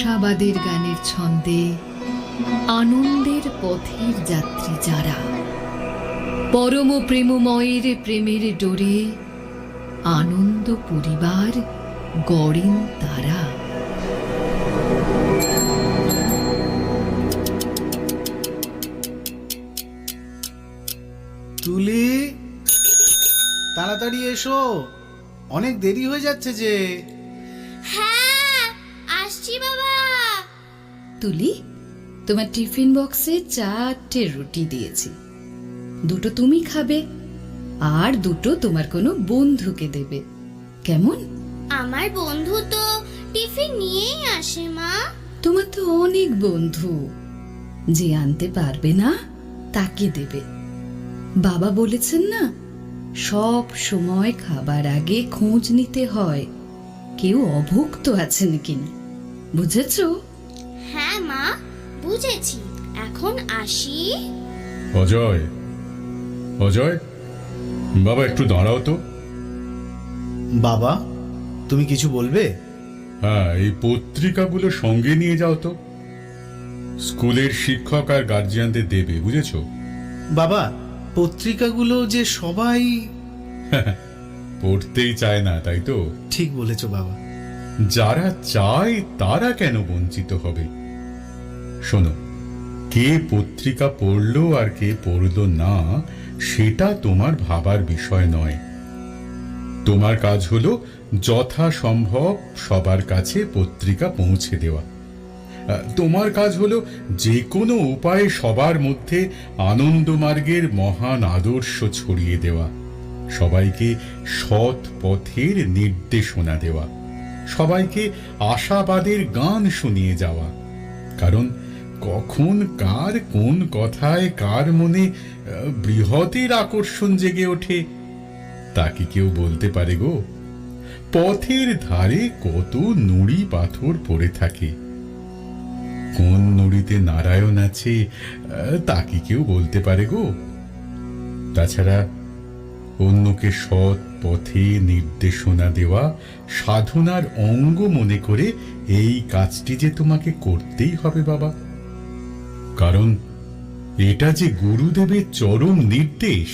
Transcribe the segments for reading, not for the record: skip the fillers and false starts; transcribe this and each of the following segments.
আশাবাদের গানের ছন্দে আনন্দের পথের যাত্রী যারা, পরম প্রেমময়ের প্রেমের ডোরে আনন্দ পরিবার গড়েন তারা। তুলি, তাড়াতাড়ি এসো, অনেক দেরি হয়ে যাচ্ছে যে। হ্যাঁ, আসছি বাবা। তুলি, তোমার টিফিন বক্সে 4টে রুটি দিয়েছি, 2টো তুমি খাবে আর 2টো তোমার কোনো বন্ধুকে দেবে, কেমন? আমার বন্ধু তো টিফিন নিয়েই আসে মা। তোমার তো অনেক বন্ধু, যে আনতে পারবে না তাকে দেবে। বাবা বলেছেন না, সব সময় খাবার আগে খোঁজ নিতে হয় কেউ অভুক্ত আছেন কিনা, বুঝেছো? হ্যাঁ মা, বুঝেছি। এখন আসি। অজয়, অজয় বাবা একটু দাঁড়াও তো। বাবা, তুমি কিছু বলবে? হ্যাঁ, এই পত্রিকাগুলো সঙ্গে নিয়ে যাও তো, স্কুলের শিক্ষক আর গার্জিয়ানদের দেবে, বুঝেছো? বাবা, পত্রিকাগুলো যে সবাই পড়তেই চায় না, তাই তো? ঠিক বলেছো বাবা। যারা চায় তারা কেন বঞ্চিত হবে? শোনো, কে পত্রিকা পড়লো আর কে পড়লো না সেটা তোমার ভাবার বিষয় নয়। তোমার কাজ হলো যথাসম্ভব সবার কাছে পত্রিকা পৌঁছে দেওয়া। তোমার কাজ হলো যে কোনো উপায়ে সবার মধ্যে আনন্দমার্গের মহান আদর্শ ছড়িয়ে দেওয়া, সবাইকে সৎ পথের নির্দেশনা দেওয়া, সবাইকে আশাবাদের গান শুনিয়ে যাওয়া। কারণ কখন কার কোন কথায় কার মনে বৃহতের আকর্ষণ জেগে ওঠে তা কি কেউ বলতে পারে গো? পথের ধারে কত নুড়ি পাথর পড়ে থাকে, কোন নুড়িতে নারায়ণ আছে তা কি কেউ বলতে পারে গো? তাছাড়া অন্যকে সৎ পথে নির্দেশনা দেওয়া সাধনার অঙ্গ মনে করে এই কাজটি যে তোমাকে করতেই হবে বাবা, কারণ এটা যে গুরুদেবের চরম নির্দেশ।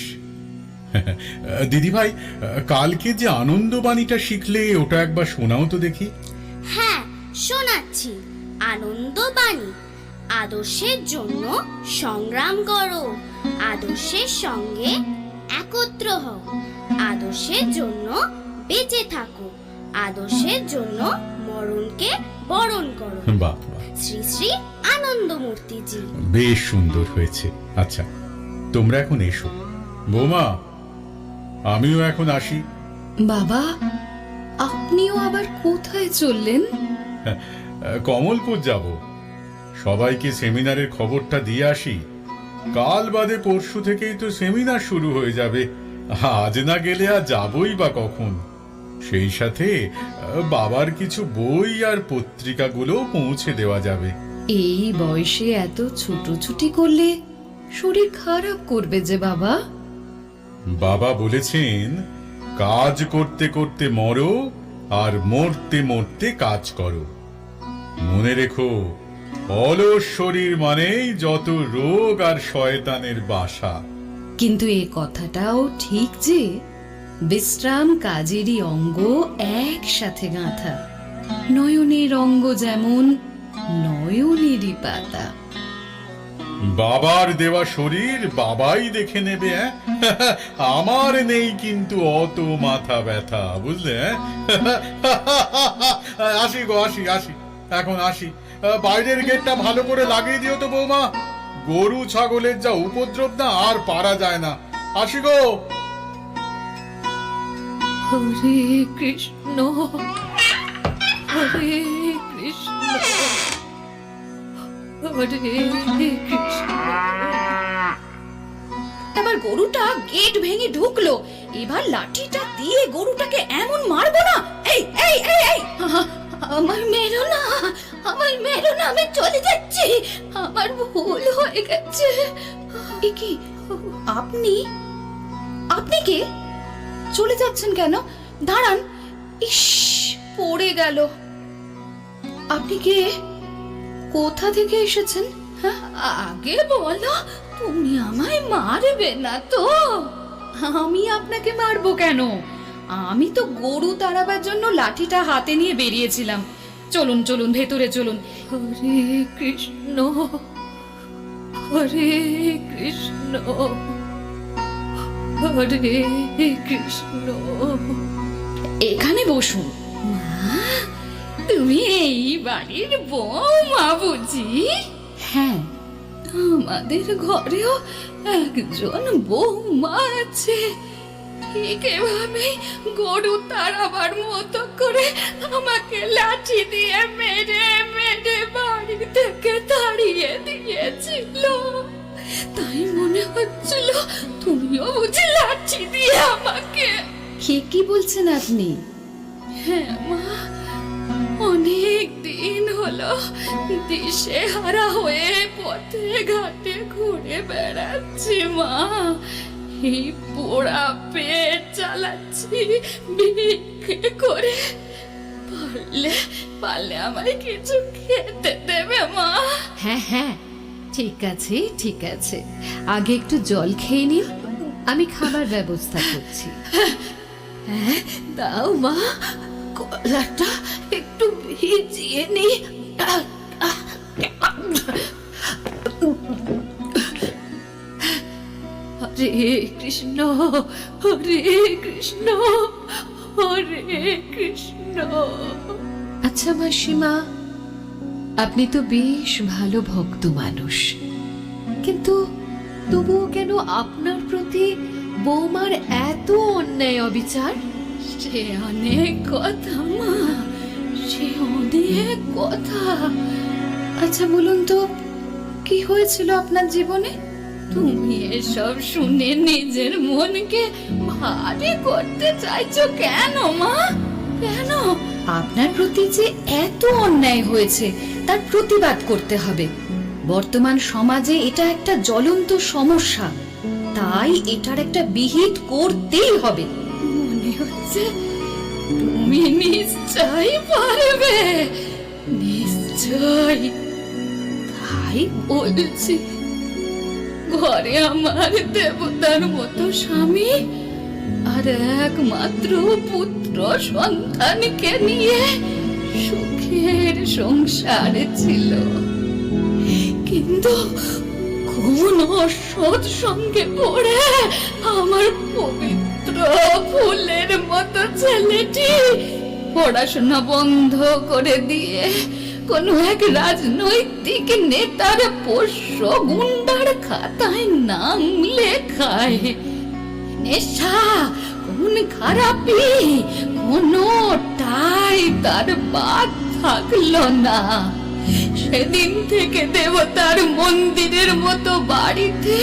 দিদি ভাই, কালকে যে আনন্দবাণীটা শিখলে ওটা একবার শোনাও তো দেখি। হ্যাঁ, শোনাচ্ছি। আনন্দবাণী। আদর্শের জন্য সংগ্রাম করো, আদর্শের সঙ্গে একত্র হও, আদর্শের জন্য বেঁচে থাকো, আদর্শের জন্য মরণকে বরণ করো। বাহ, শ্রী শ্রী আনন্দমূর্তিজি। বেশ সুন্দর হয়েছে। আচ্ছা, তোমরা এখন এসো। বৌমা, আমিও এখন আসি। বাবা, আপনিও আবার কোথায় চললেন? কমলপুর যাব, সবাইকে সেমিনারের খবরটা দিয়ে আসি। কাল বাদে পরশু থেকেই তো সেমিনার শুরু হয়ে যাবে, আজ না গেলে আর যাবই বা কখন? সেই সাথে বাবার কিছু বই আর পত্রিকাগুলো পৌঁছে দেওয়া যাবে। এই বয়সে এত ছুটোছুটি করলে শরীর খারাপ করবে যে বাবা। বাবা বলেছেন, কাজ করতে করতে মরো আর মরতে মরতে কাজ করো। মনে রেখো, অলস শরীর মানেই যত রোগ আর শয়তানের বাসা। কিন্তু এ কথাটাও ঠিক যে বিশ্রাম কাজেরই অঙ্গ একসাথে গাঁথা, নয়নের অঙ্গ যেমন নয়নেরই পাতা। বাবার দেওয়া শরীর বাবাই দেখে নেবে। আমার নেই কিন্তু অত মাথা ব্যথা, বুঝলে? আসি গো, আসি আসি, এখন আসি। বাইরের গেটটা ভালো করে লাগিয়ে দিও তো বৌমা, গরু ছাগলের যা উপদ্রব না, আর পারা যায় না। আসি গো। হরে কৃষ্ণ, হরে কৃষ্ণ, হরে কৃষ্ণ। এবার গরুটা গেট ভেঙে ঢুকলো, এবার লাঠিটা দিয়ে গরুটাকে এমন মারবো না। এই এই এই এই, আমার মেরো না, আমার মেরো না, আমি চলে যাচ্ছি, আমার ভুল হয়ে গেছে। এ কি, আপনি আপনি কে? চলে যাচ্ছেন কেন? দাঁড়ান। ইস, পড়ে গেল। আপনি কে? কোথা থেকে এসেছেন? হ্যাঁ, আগে বলো, তুমি আমায় মারবে না তো? আমি আপনাকে মারবো কেন? আমি তো গরু তাড়াবার জন্য লাঠিটা হাতে নিয়ে বেরিয়েছিলাম। চলুন চলুন, ভেতরে চলুন। হরে কৃষ্ণ, হরে কৃষ্ণ, হরে কৃষ্ণ। এখানে বসুন। মা, তুমি এই বাড়ির বৌমা বুঝি? হ্যাঁ, আমাদের ঘরেও একজন বৌমা আছে। ঠিক এভাবেই গরু তাড়াবার মতো করে আমাকে লাঠি দিয়ে মেরে মেরে বাড়ি থেকে তাড়িয়ে দিয়েছিল। তাই মনে হচ্ছিল তুমিও বুঝি লাঠি দিয়ে আমাকে। কি বলছেন আপনি? হ্যাঁ মা, অনেক দিন হলো দিশে হারা হয়ে পথে ঘাটে ঘুরে বেড়াচ্ছি মা। এই পোড়া পেট চালাচ্ছি ভিক্ষে করে। পারলে পারলে আমায় কিছু খেতে দেবে মা? হ্যাঁ হ্যাঁ, ঠিক আছে ঠিক আছে, আগে একটু জল খেয়ে নিন, আমি খাবার ব্যবস্থা করছি। হ্যাঁ দাও মা, গলাটা একটু ভিজিয়ে নি। হরে কৃষ্ণ, হরে কৃষ্ণ, হরে কৃষ্ণ। আচ্ছা মাসিমা, আপনি তো বেশ ভালো ভক্ত মানুষ, কিন্তু তবুও কেন আপনার প্রতি বৌমার এত অন্যায় অবিচার? সে অনেক কথা মা, সে অনেক কথা। আচ্ছা বলুন তো, কি হয়েছিল আপনার জীবনে? তুমি এসব শুনে নিজের মনকে ভারী করতে চাইছো কেন মা? কেন? আপনার প্রতি যে এত অন্যায় হয়েছে তার প্রতিবাদ করতে হবে। বর্তমান সমাজে এটা একটা জ্বলন্ত সমস্যা, তাই এটার একটা বিহিত করতেই হবে। মনে হচ্ছে তুমি নিশ্চয় পারবে, নিশ্চয়। তাই বলছি, ঘরে আমার দেবতার মতো স্বামী আর একমাত্র পুত্র সন্তানকে নিয়ে সুখের সংসার ছিল, কিন্তু কোন অসৎ সঙ্গে পড়ে আমার পবিত্র ফুলের মতো ছেলেটি পড়াশোনা বন্ধ করে দিয়ে কোন এক রাজনৈতিক নেতার পোষ্য গুন্ডার খাতায় নাম লেখায়। নেশা কোন খারাপি কোনটাই তার বাদ থাকলো না। সেদিন থেকে দেবতার মন্দিরের মতো বাড়িতে,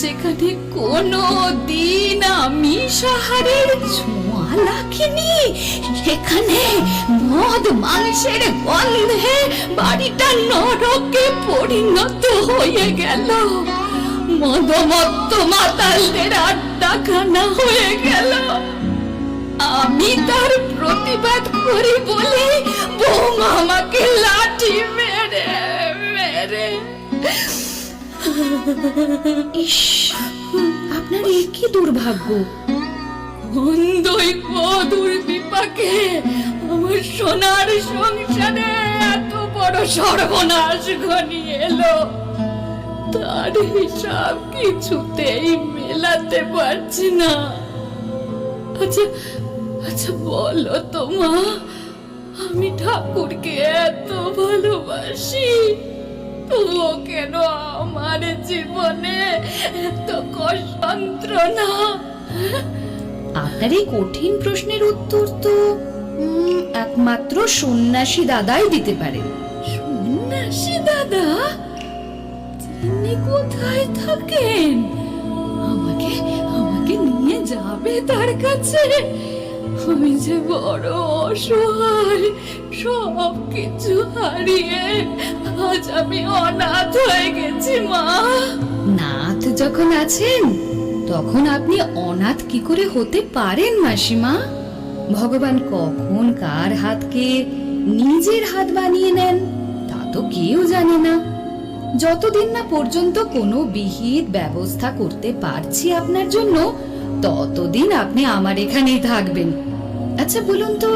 যেখানে কোনো দিন আমি সাহারের ছোঁয়া লাখিনি, সেখানে মদ মাংসের গন্ধে বাড়িটা নরকে পরিণত হয়ে গেল। মদমত্ত মাতালদের আড্ডাখানা হয়ে গেল। আমি তার প্রতিবাদ করি বলে বৌমা আমাকে লাঠি মেরে মেরে। ইস, আপনার এ কি দুর্ভাগ্য! অন্ধই মধুর বিপাকে আমার সোনার সংসারে এত বড় সর্বনাশ ঘনিয়ে এলো, তার হিসাব কিছুতেই মেলাতে পারছি না। আচ্ছা আচ্ছা বলো তো মা, আমি ঠাকুরকে এত ভালোবাসি, তবুও কেন আমার জীবনে এত কষ্ট যন্ত্রণা? আপনার এই কঠিন প্রশ্নের উত্তর তো একমাত্র সন্ন্যাসী দাদাই দিতে পারে। সন্ন্যাসী দাদা? তিনি কোথায় থাকেন? আমাকে আমাকে নিয়ে যাবে তার কাছে। আমি যে বড় অসহায়, সব কিছু হারিয়ে আজ আমি অনাথ হয়ে গেছি মা। নাথ যখন আছেন তখন আপনি অনাথ কি করে হতে পারেন মাসিমা? ভগবান কখন কার হাতকে নিজের হাত বানিয়ে নেন তা তো কেউ জানে না। যতদিন না পর্যন্ত কোনো বিহিত ব্যবস্থা করতে পারছি আপনার জন্য, ততদিন আপনি আমার এখানেই থাকবেন। আচ্ছা বলুন তো,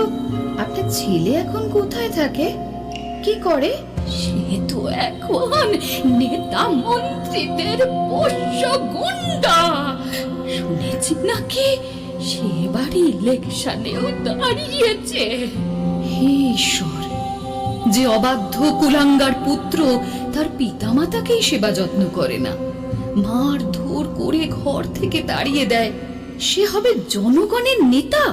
আপনার ছেলে এখন কোথায় থাকে, কি করে? সে তো এখন নেতা মন্ত্রীদের পোষ্য গুন্ডা। শুনেছি নাকি সে বাড়ি ইলেকশনেও দাঁড়িয়েছে। হে ঈশ্বর, যে অবাধ্য কুলাঙ্গার পুত্র তার পিতামাতাকেই সেবা যত্ন করে না, মারধর করে ঘর থেকে তাড়িয়ে দেয়, সে হবে জনগণের নেতা।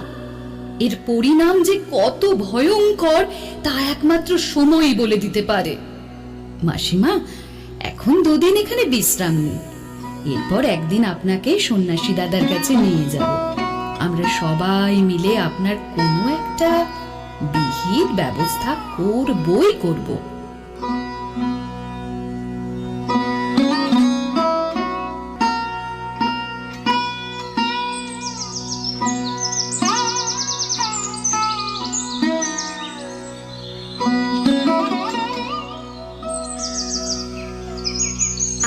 এর পরিণাম যে কত ভয়ঙ্কর তা একমাত্র সময়ই বলে দিতে পারে। মাসিমা, এখন 2 দিন এখানে বিশ্রাম নিন, এরপর একদিন আপনাকে সন্ন্যাসী দাদার কাছে নিয়ে যাব। আমরা সবাই মিলে আপনার কোনো একটা বিহিত ব্যবস্থা করবই করব।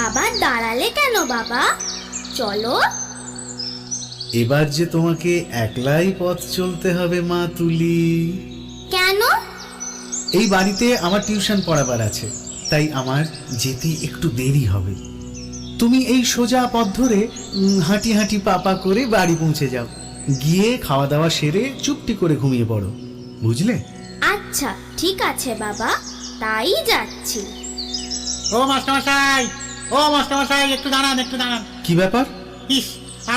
আবার দাঁড়ালে কেন বাবা? চলো। এবার যে তোমাকে একলাই পথ চলতে হবে মা তুলি। কেন? এই বাড়িতে আমার টিউশন পড়াবার আছে, তাই আমার যেতে একটু দেরি হবে। তুমি এই সোজা পথ ধরে হাঁটি হাঁটি পাপা করে বাড়ি পৌঁছে যাও, গিয়ে খাওয়া দাওয়া সেরে চুপটি করে ঘুমিয়ে পড়ো, বুঝলে? আচ্ছা ঠিক আছে বাবা, তাই যাচ্ছি। ও মাস্টারমশাই, ও মাস্টারমশাই, একটু দাঁড়ান, একটু দাঁড়ান। কি ব্যাপার? ইস,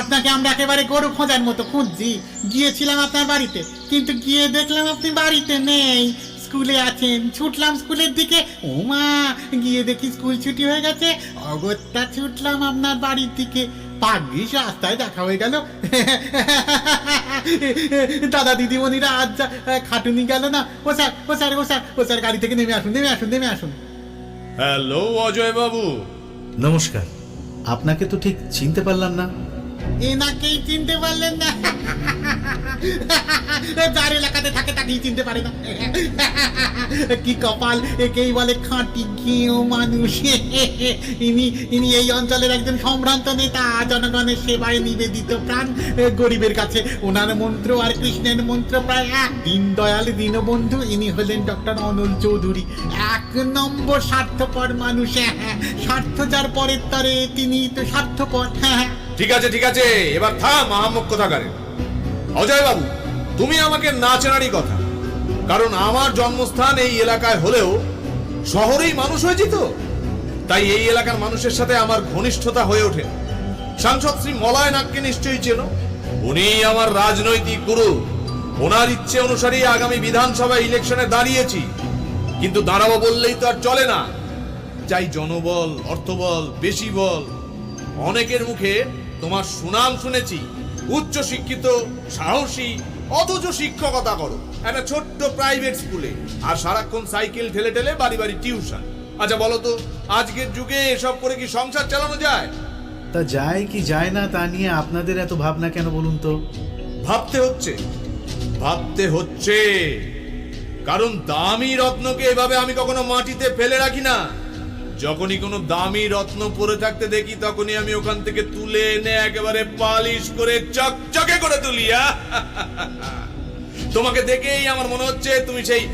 আপনাকে আমরা একেবারে গরু খোঁজার মতো খুঁজছি। গিয়েছিলাম আপনার বাড়িতে, কিন্তু গিয়ে দেখলাম আপনি বাড়িতে নেই, স্কুলে আছেন। ছুটলাম স্কুলের দিকে, ও মা, গিয়ে দেখি স্কুল ছুটি হয়ে গেছে। অগত্যা ছুটলাম আপনার বাড়ির দিকে, ভাগ্যিস রাস্তায় দেখা হয়ে গেল। দাদা দিদিমণিরা আজ যা খাটুনি গেল না। ও স্যার, ও স্যার, ও স্যার, ও স্যার, গাড়ি থেকে নেমে আসুন, নেমে আসুন, নেমে আসুন। হ্যালো অজয় বাবু। নমস্কার, আপনাকে তো ঠিক চিনতে পারলাম না। এনাকেই চিনতে পারলেন না? যার এলাকাতে থাকে তাকেই চিনতে পারে না। কি কপাল, একেই বলে খাঁটি ঘিও মানুষ। ইনি এই অঞ্চলের একজন সম্ভ্রান্ত নেতা, জনগণের সেবায় নিবেদিত প্রাণ, গরিবের কাছে ওনার মন্ত্র আর কৃষ্ণের মন্ত্র প্রায় এক। দীনদয়াল দীনবন্ধু, ইনি হলেন ডক্টর অনল চৌধুরী। 1 নম্বর স্বার্থপর মানুষ। স্বার্থ যার পরের তরে, তিনি তো স্বার্থপর। ঠিক আছে ঠিক আছে, এবার থাম আহাম্মক কোথাকারে। অজয় বাবু, তুমি আমাকে না চেনারই কথা, কারণ আমার জন্মস্থান এই এলাকায় হলেও শহরেই মানুষ হয়েছি তো, তাই এই এলাকার মানুষের সাথে আমার ঘনিষ্ঠতা হয়ে ওঠে। সাংসদ শ্রী মলয় নাগকে নিশ্চয়ই চেনো, উনি আমার রাজনৈতিক গুরু। ওনার ইচ্ছে অনুসারেই আগামী বিধানসভা ইলেকশনে দাঁড়িয়েছি, কিন্তু দাঁড়াবো বললেই তো আর চলে না, চাই জনবল, অর্থবল, বেশি বল। অনেকের মুখে তোমার সুনাম শুনেছি, উচ্চ শিক্ষিত, সাহসী, অথচ শিক্ষকতা করো একটা ছোট্ট প্রাইভেট স্কুলে, আর সারাক্ষণ সাইকেল ঠেলে ঠেলে বাড়ি বাড়ি টিউশন। আচ্ছা বলো তো, আজকের যুগে এসব করে কি সংসার চালানো যায়? তা যায় কি যায় না তা নিয়ে আপনাদের এত ভাবনা কেন বলুন তো? ভাবতে হচ্ছে, ভাবতে হচ্ছে, কারণ দামি রত্নকে এভাবে আমি কখনো মাটিতে ফেলে রাখি না। যখনই কোনো দামি রত্ন পরে থাকতে দেখি, তখনই আমি ওখান থেকে তুলে এনে একেবারে পালিশ করে চকচকে করে তুলি। তোমাকে দেখেই আমার মনে হচ্ছে তুমি সেই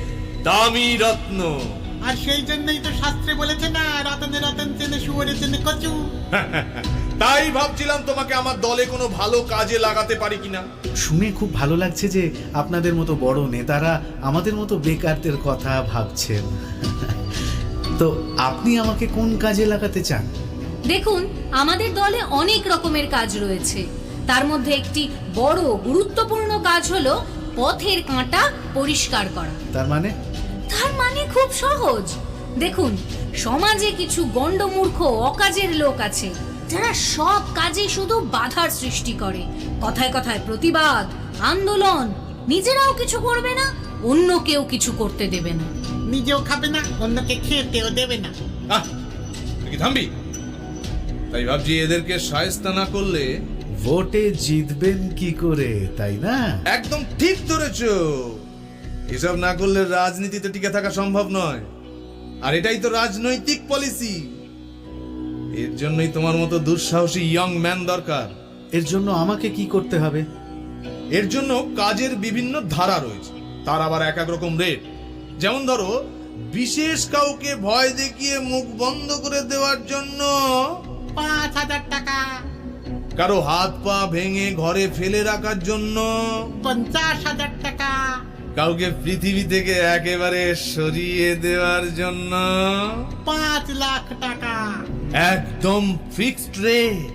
দামি রত্ন। আর সেই জন্যই তো শাস্ত্রে বলেছে না, রতনে রতন চেনে শুয়োরে চেনে কচু। তাই ভাবছিলাম তোমাকে আমার দলে কোনো ভালো কাজে লাগাতে পারি কিনা। শুনে খুব ভালো লাগছে যে আপনাদের মতো বড় নেতারা আমাদের মতো বেকারদের কথা ভাবছেন। তো আপনি আমাকে কোন কাজে লাগাতে চান? দেখুন, আমাদের দলে অনেক রকমের কাজ রয়েছে, তার মধ্যে একটি বড় গুরুত্বপূর্ণ কাজ হলো পথের কাঁটা পরিষ্কার করা। তার মানে খুব সহজ। দেখুন, সমাজে কিছু গন্ডমূর্খ অকাজের লোক আছে, যারা সব কাজে শুধু বাধার সৃষ্টি করে, কথায় কথায় প্রতিবাদ, আন্দোলন, নিজেরাও কিছু করবে না, অন্য কেউ কিছু করতে দেবে না, নিজেও খাবে না, অন্যকে খেতেও দেবে না। তুই কি থামবি? তাই ভাবছি এদেরকে শায়েস্তা না করলে। ভোটে জিতবেন কি করে, তাই না? একদম ঠিক ধরেছো, এসব না করলে রাজনীতিতে টিকে থাকা সম্ভব নয়। আর এটাই তো রাজনৈতিক পলিসি। এর জন্যই তোমার মতো দুঃসাহসী ইয়ং ম্যান দরকার। এর জন্য আমাকে কি করতে হবে? এর জন্য কাজের বিভিন্ন ধারা রয়েছে, তার আবার এক এক রকম রেট। যেমন ধরো, বিশেষ কাউকে ভয় দেখিয়ে মুখ বন্ধ করে দেওয়ার জন্য 5,000 টাকা, কারো হাত পা ভেঙে ঘরে ফেলে রাখার জন্য 50,000 টাকা, কাউকে পৃথিবী থেকে একেবারে সরিয়ে দেওয়ার জন্য 5 লাখ টাকা। একদম ফিক্সড রেট।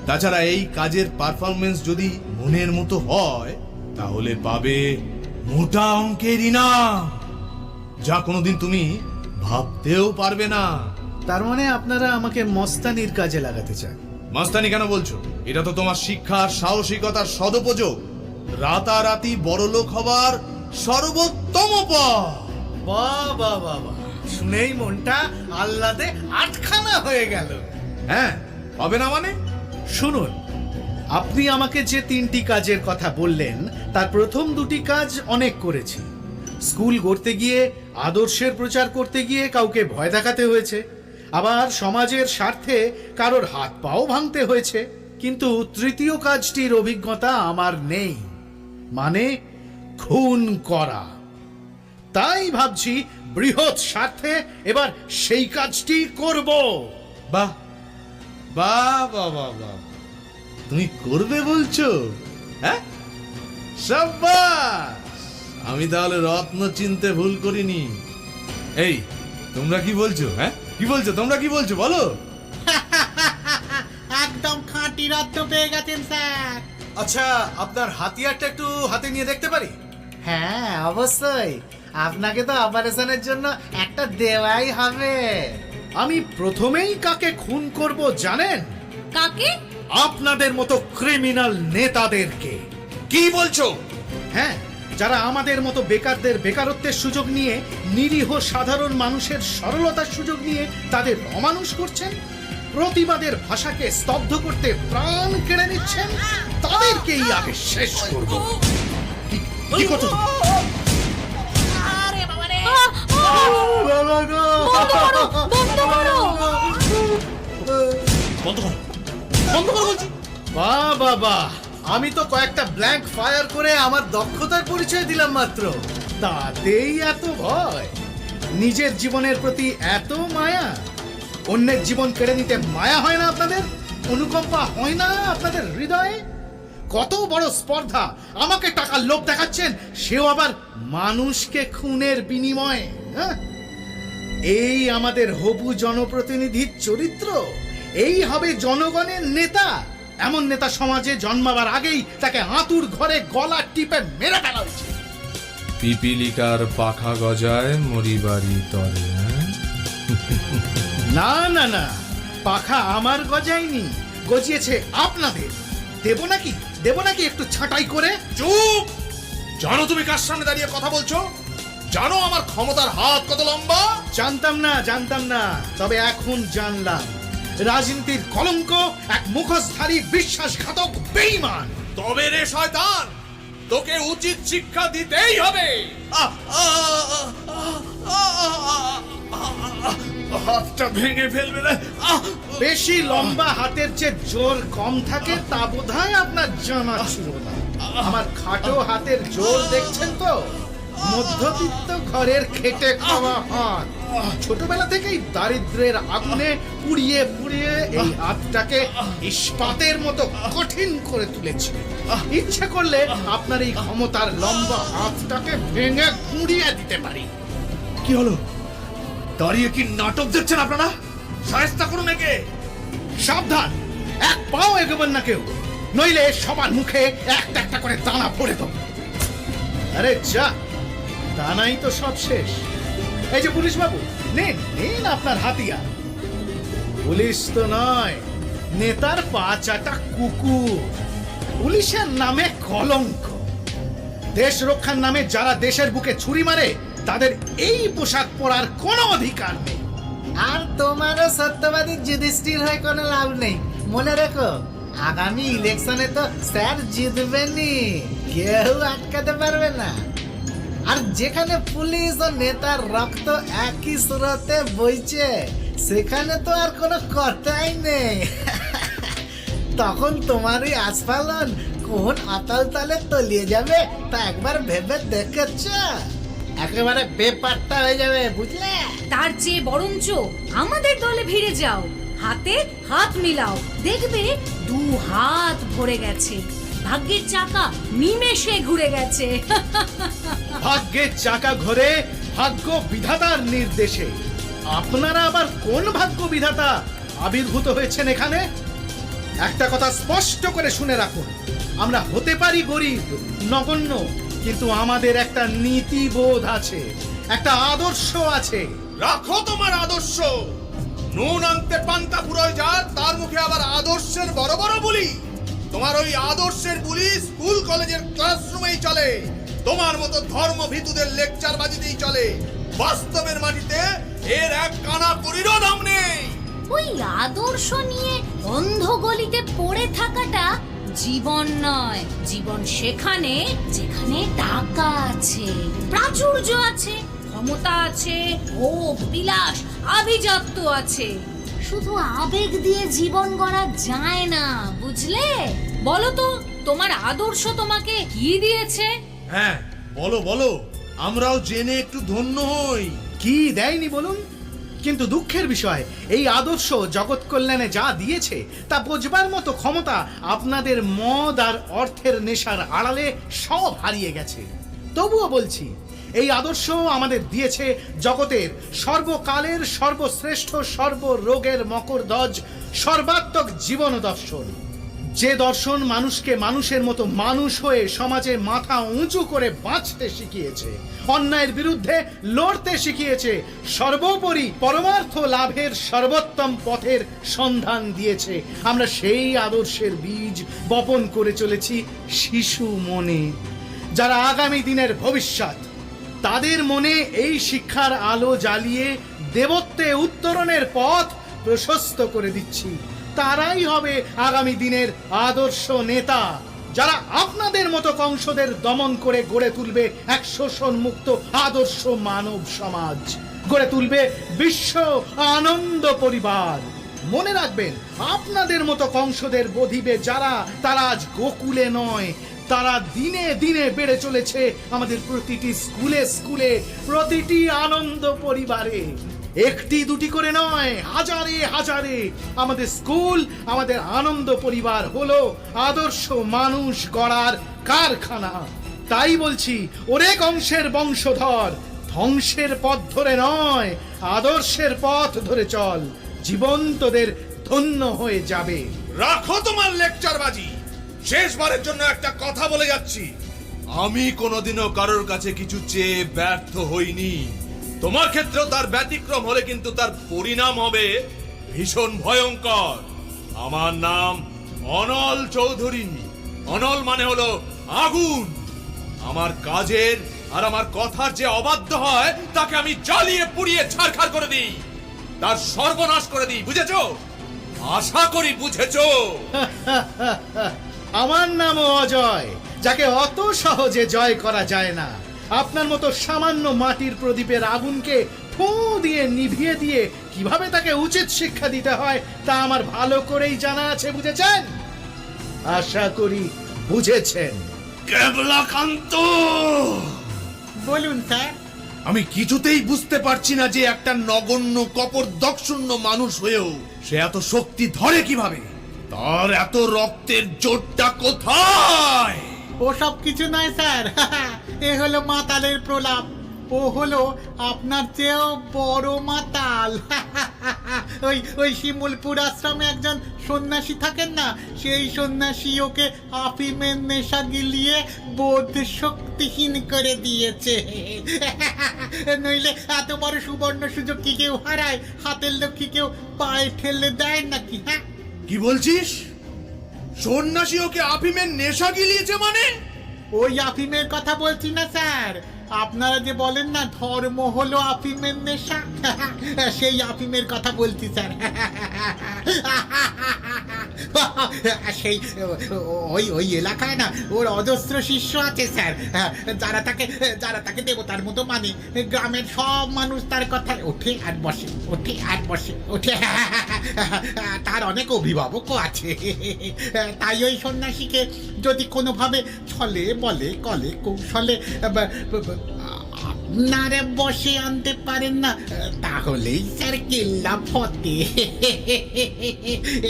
তাছাড়া এই কাজের পারফরমেন্স যদি মনের মতো হয়, তাহলে পাবে মোটা অঙ্কের ইনাম, যা কোনোদিন তুমি ভাবতেও পারবে না। তার মানে আপনারা আমাকে মস্তানির কাজে লাগাতে চান? মাস্তানি কেন বলছো? এটা তো তোমার শিক্ষা আর সাহসিকতার সদুপযোগ, রাতারাতি বড়লোক হবার সর্বোত্তম পথ। বাহ বাহ বাহ বাহ, শুনেই মনটা আহ্লাদে আটখানা হয়ে গেল। হ্যাঁ, হবে না মানে? শুনুন, আপনি আমাকে যে 3টি কাজের কথা বললেন, তার প্রথম 2টি কাজ অনেক করেছি। স্কুল গড়তে গিয়ে, আদর্শের প্রচার করতে গিয়ে কাউকে ভয় দেখাতে হয়েছে, আবার সমাজের স্বার্থে কারোর হাত পাও ভাঙতে হয়েছে। কিন্তু তৃতীয় কাজটির অভিজ্ঞতা আমার নেই, মানে খুন করা। তাই ভাবছি বৃহৎ স্বার্থে এবার সেই কাজটি করব। বাহ বাহ বাহ বাহ বাহ, তুমি করবে বলছো? হ্যাঁ, সাব্বাস! আমি তাহলে রত্ন চিনতে ভুল করিনি। এই, তোমরা কি বলছো? হ্যাঁ, কি বলছো? তোমরা কি বলছো বলো? একদম খাঁটি রত্ন পেয়ে গেছেন স্যার। আচ্ছা, আপনার হাতিয়ারটা একটু হাতে নিয়ে দেখতে পারি? হ্যাঁ অবশ্যই, আপনাকে তো অপারেশনের জন্য একটা দেওয়াই হবে। আমি প্রথমেই কাকে খুন করব জানেন? কাকে? আপনাদের মতো ক্রিমিনাল নেতাদেরকে। কি বলছো? হ্যাঁ, যারা আমাদের মতো বেকারদের বেকারত্বের সুযোগ নিয়ে, নিরীহ সাধারণ মানুষের সরলতার সুযোগ নিয়ে তাদের অমানুষ করছেন, প্রতিবাদের ভাষাকে স্তব্ধ করতে প্রাণ কেড়ে নিচ্ছেন, তাদেরকেই আগে শেষ করব। কি করছো? বাবা গো! বন্ধ করো, বন্ধ করো বলছি। বাহ বাহ বাহ, আমি তো কয়েকটা ব্ল্যাঙ্ক ফায়ার করে আমার দক্ষতার পরিচয় দিলাম মাত্র, তাতেই এত ভয়? নিজের জীবনের প্রতি এত মায়া? অন্যের জীবন কেড়ে নিতে মায়া হয় না আপনাদের? অনুকম্পা হয় না আপনাদের হৃদয়ে? কত বড় স্পর্ধা! আমাকে টাকার লোভ দেখাচ্ছেন, সেও আবার মানুষকে খুনের বিনিময়ে। হ্যাঁ, এই আমাদের হবু জনপ্রতিনিধির চরিত্র? এই হবে জনগণের নেতা? এমন নেতা সমাজে জন্মাবার আগেই তাকে আঁতুর ঘরে গলা টিপে মেরে ফেলা উচিত। পিপিলিকার পাখা গজায় মরিবাড়ি তরে। না না না, পাখা আমার গজায়নি, গজিয়েছে আপনাদের। দেব নাকি একটু ছাঁটাই করে? চুপ! জানো তুমি কার সামনে দাঁড়িয়ে কথা বলছো? জানো আমার ক্ষমতার হাত কত লম্বা? জানতাম না, তবে এখন জানলাম। রাজনীতির কলঙ্ক, এক মুখোশধারী বিশ্বাসঘাতক বেঈমান। তবে রে শয়তান, তোকে উচিত শিক্ষা দিতেই হবে। হাতটা ভেঙে ফেলবে না। বেশি লম্বা হাতের যে জোর কম থাকে তা বোধহয় আপনার জানা ছিল না। আমার খাটো হাতের জোর দেখছেন তো? মধ্যবিত্ত ঘরের খেটে খাওয়া হাত। ছোটবেলা থেকেই দারিদ্র্যের আগুনে পুড়িয়ে এই হাতটাকে ইস্পাতের মতো কঠিন করে তুলেছি। ইচ্ছে করলে আপনার এই ক্ষমতার লম্বা হাতটাকে ভেঙে গুঁড়িয়ে দিতে পারি। কি হলো? দাঁড়িয়ে কি নাটক দেখছেন আপনারা? শায়েস্তা করুন একে। সাবধান, এক পাও এগোবেন না কেউ, নইলে সবার মুখে একটা একটা করে দানা পড়ে দেবো। আরে যা, দানাই তো সব শেষ। এই যে পুলিশ বাবু, নিন আপনার হাতিয়ার। পুলিশ তো নয়, নেতার পা চাটা কুকুর। পুলিশের নামে কলঙ্ক। দেশ রক্ষার নামে যারা দেশের বুকে ছুরি মারে, তাদের এই পোশাক পরার কোনো অধিকার নেই। আর তোমারও সত্যবাদী যুধিষ্ঠির হয়ে কোনো লাভ নেই। মনে রেখো, আগামী ইলেকশনে তো স্যার জিতবেনই, কেউ আটকাতে পারবে না। আর যেখানে পুলিশ ও নেতার রক্ত একই স্রোতে বইছে সেখানে তো আর কোনো কথাই নেই। তখন তোমারই আস্ফালন কোন আতাল তালে তলিয়ে যাবে তা একবার ভেবে দেখেছ? একেবারে বেপাত্তা হয়ে যাবে, বুঝলে? তার চেয়ে বরঞ্চ আমাদের দলে ভিড়ে যাও, হাতে হাত মিলাও, দেখবে 2 হাত ভরে গেছে, ভাগ্যের চাকা নিমেষে ঘুরে গেছে। ভাগ্যের চাকা ঘোরে ভাগ্য বিধাতার নির্দেশে। আপনারা আবার কোন ভাগ্য বিধাতা আবির্ভূত হয়েছেন এখানে? একটা কথা স্পষ্ট করে শুনে রাখুন, আমরা হতে পারি গরিব, নগণ্য, কিন্তু আমাদের একটা নীতিবোধ আছে, একটা আদর্শ আছে। রাখো তোমার আদর্শ। নুন আনতে পান্তা ফুরোয় যার, তার মুখে আবার আদর্শের বড় বড় বুলি। তোমার ওই আদর্শের বুলি স্কুল কলেজের ক্লাসরুমেই চলে, তোমার মতো ধর্মভীতুদের লেকচার বাজিতেই চলে। বাস্তবের মাটিতে এর এক কানা করিরও দাম নেই। ওই আদর্শ নিয়ে অন্ধ গলিতে পড়ে থাকাটা জীবন নয়। জীবন সেখানে যেখানে টাকা আছে, প্রাচুর্য আছে, ক্ষমতা আছে, ভোগ বিলাস আভিজাত্য আছে। শুধু আবেগ দিয়ে জীবন গড়া যায় না, বুঝলে? বলো তো, তোমার আদর্শ তোমাকে কি দিয়েছে? হ্যাঁ বলো বলো, আমরাও জেনে একটু ধন্য হই। কি দেয়নি বলুন? কিন্তু দুঃখের বিষয়, এই আদর্শ জগৎ কল্যাণে যা দিয়েছে তা বোঝবার মতো ক্ষমতা আপনাদের মদ আর অর্থের নেশার আড়ালে সব হারিয়ে গেছে। তবুও বলছি, এই আদর্শ আমাদের দিয়েছে জগতের সর্বকালের সর্বশ্রেষ্ঠ সর্বরোগের মকরধ্বজ সর্বাত্মক জীবন দর্শন। যে দর্শন মানুষকে মানুষের মতো মানুষ হয়ে সমাজে মাথা উঁচু করে বাঁচতে শিখিয়েছে, অন্যায়ের বিরুদ্ধে লড়তে শিখিয়েছে, সর্বোপরি পরমার্থ লাভের সর্বোত্তম পথের সন্ধান দিয়েছে। আমরা সেই আদর্শের বীজ বপন করে চলেছি শিশু মনে, যারা আগামী দিনের ভবিষ্যৎ। তাদের মনে এই শিক্ষার আলো জ্বালিয়ে দেবত্বে উত্তরণের পথ প্রশস্ত করে দিচ্ছি। তারাই হবে আগামী দিনের আদর্শ নেতা, যারা আপনাদের মতো কংসদের দমন করে গড়ে তুলবে এক শোষণ মুক্ত আদর্শ মানব সমাজ, গড়ে তুলবে বিশ্ব আনন্দ পরিবার। মনে রাখবেন, আপনাদের মতো কংসদের বধিবে যারা, তারা আজ গোকুলে নয়, তারা দিনে দিনে বেড়ে চলেছে আমাদের প্রতিটি স্কুলে স্কুলে, প্রতিটি আনন্দ পরিবারে। একটি দুটি করে নয়, হাজারে হাজারে আমাদের স্কুল, আমাদের আনন্দ পরিবার হলো আদর্শ মানুষ গড়ার কারখানা। তাই বলছি, ওরে কংসের বংশধর, ধ্বংসের পথ ধরে নয়, আদর্শের পথ ধরে চল, জীবন তোদের ধন্য হয়ে যাবে। রাখো তোমার লেকচার বাজি। শেষবারের জন্য একটা কথা বলে যাচ্ছি, আমি কোনোদিনও কারোর কাছে কিছু চেয়ে ব্যর্থ হইনি। তোমার ক্ষেত্রেও তার ব্যতিক্রম হলে কিন্তু তার পরিণাম হবে ভীষণ ভয়ঙ্কর। আমার নাম অনল চৌধুরী। অনল মানে হলো আগুন। আমার কাজের আর আমার কথার যে অবাধ্য হয় তাকে আমি জ্বালিয়ে পুড়িয়ে ছারখার করে দিই, তার সর্বনাশ করে দিই। বুঝেছো? আশা করি বুঝেছো। আমার নামও অজয়, যাকে অত সহজে জয় করা যায় না। আপনার মতো সামান্য মাটির প্রদীপের আগুনকে ফুঁ দিয়ে নিভিয়ে দিয়ে কিভাবে তাকে উচিত শিক্ষা দিতে হয় তা আমার ভালো করেই জানা আছে। বুঝেছেন? আশা করি বুঝেছেন। কেবলাকান্ত, বলুন স্যার। আমি কিছুতেই বুঝতে পারছি না যে একটা নগণ্য কপর দক্ষশূন্য মানুষ হয়েও সে এত শক্তি ধরে কিভাবে। তার এত রক্তের জোরটা কোথায়? ও সব কিছু নয় স্যার, এ হলো মাতালের প্রলাপ। ও হলো আপনার চেয়েও বড় মাতাল। ওই শিমুলপুর আশ্রমে একজন সন্ন্যাসী থাকেন না, সেই সন্ন্যাসী ওকে আফিমের নেশা গিলিয়ে বোধ শক্তিহীন করে দিয়েছে। নইলে এত বড় সুবর্ণ সুযোগ কি কেউ হারায়? হাতের লক্ষ্মী কেউ পায়ে ঠেলে দেয় নাকি? হ্যাঁ, কি বলছিস? সন্ন্যাসী ওকে আফিমের নেশা গিলিয়েছে মানে? ওই আফিমের কথা বলছি না স্যার। আপনারা যে বলেন না ধর্ম হলো আফিমের নেশা, সেই আফিমের কথা বলছি স্যার। সেই ওই ওই এলাকায় না ওর অজস্র শিষ্য আছে স্যার, যারা তাকে দেবতার মতো মানে। গ্রামের সব মানুষ তার কথায় ওঠে আর বসে, ওঠে আর বসে, ওঠে। তার অনেক অভিভাবকও আছে। তাই ওই সন্ন্যাসীকে যদি কোনোভাবে ছলে বলে কলে কৌশলে আপনারা বসে আনতে পারেন না, তাহলেই স্যার কেল্লা ফতে।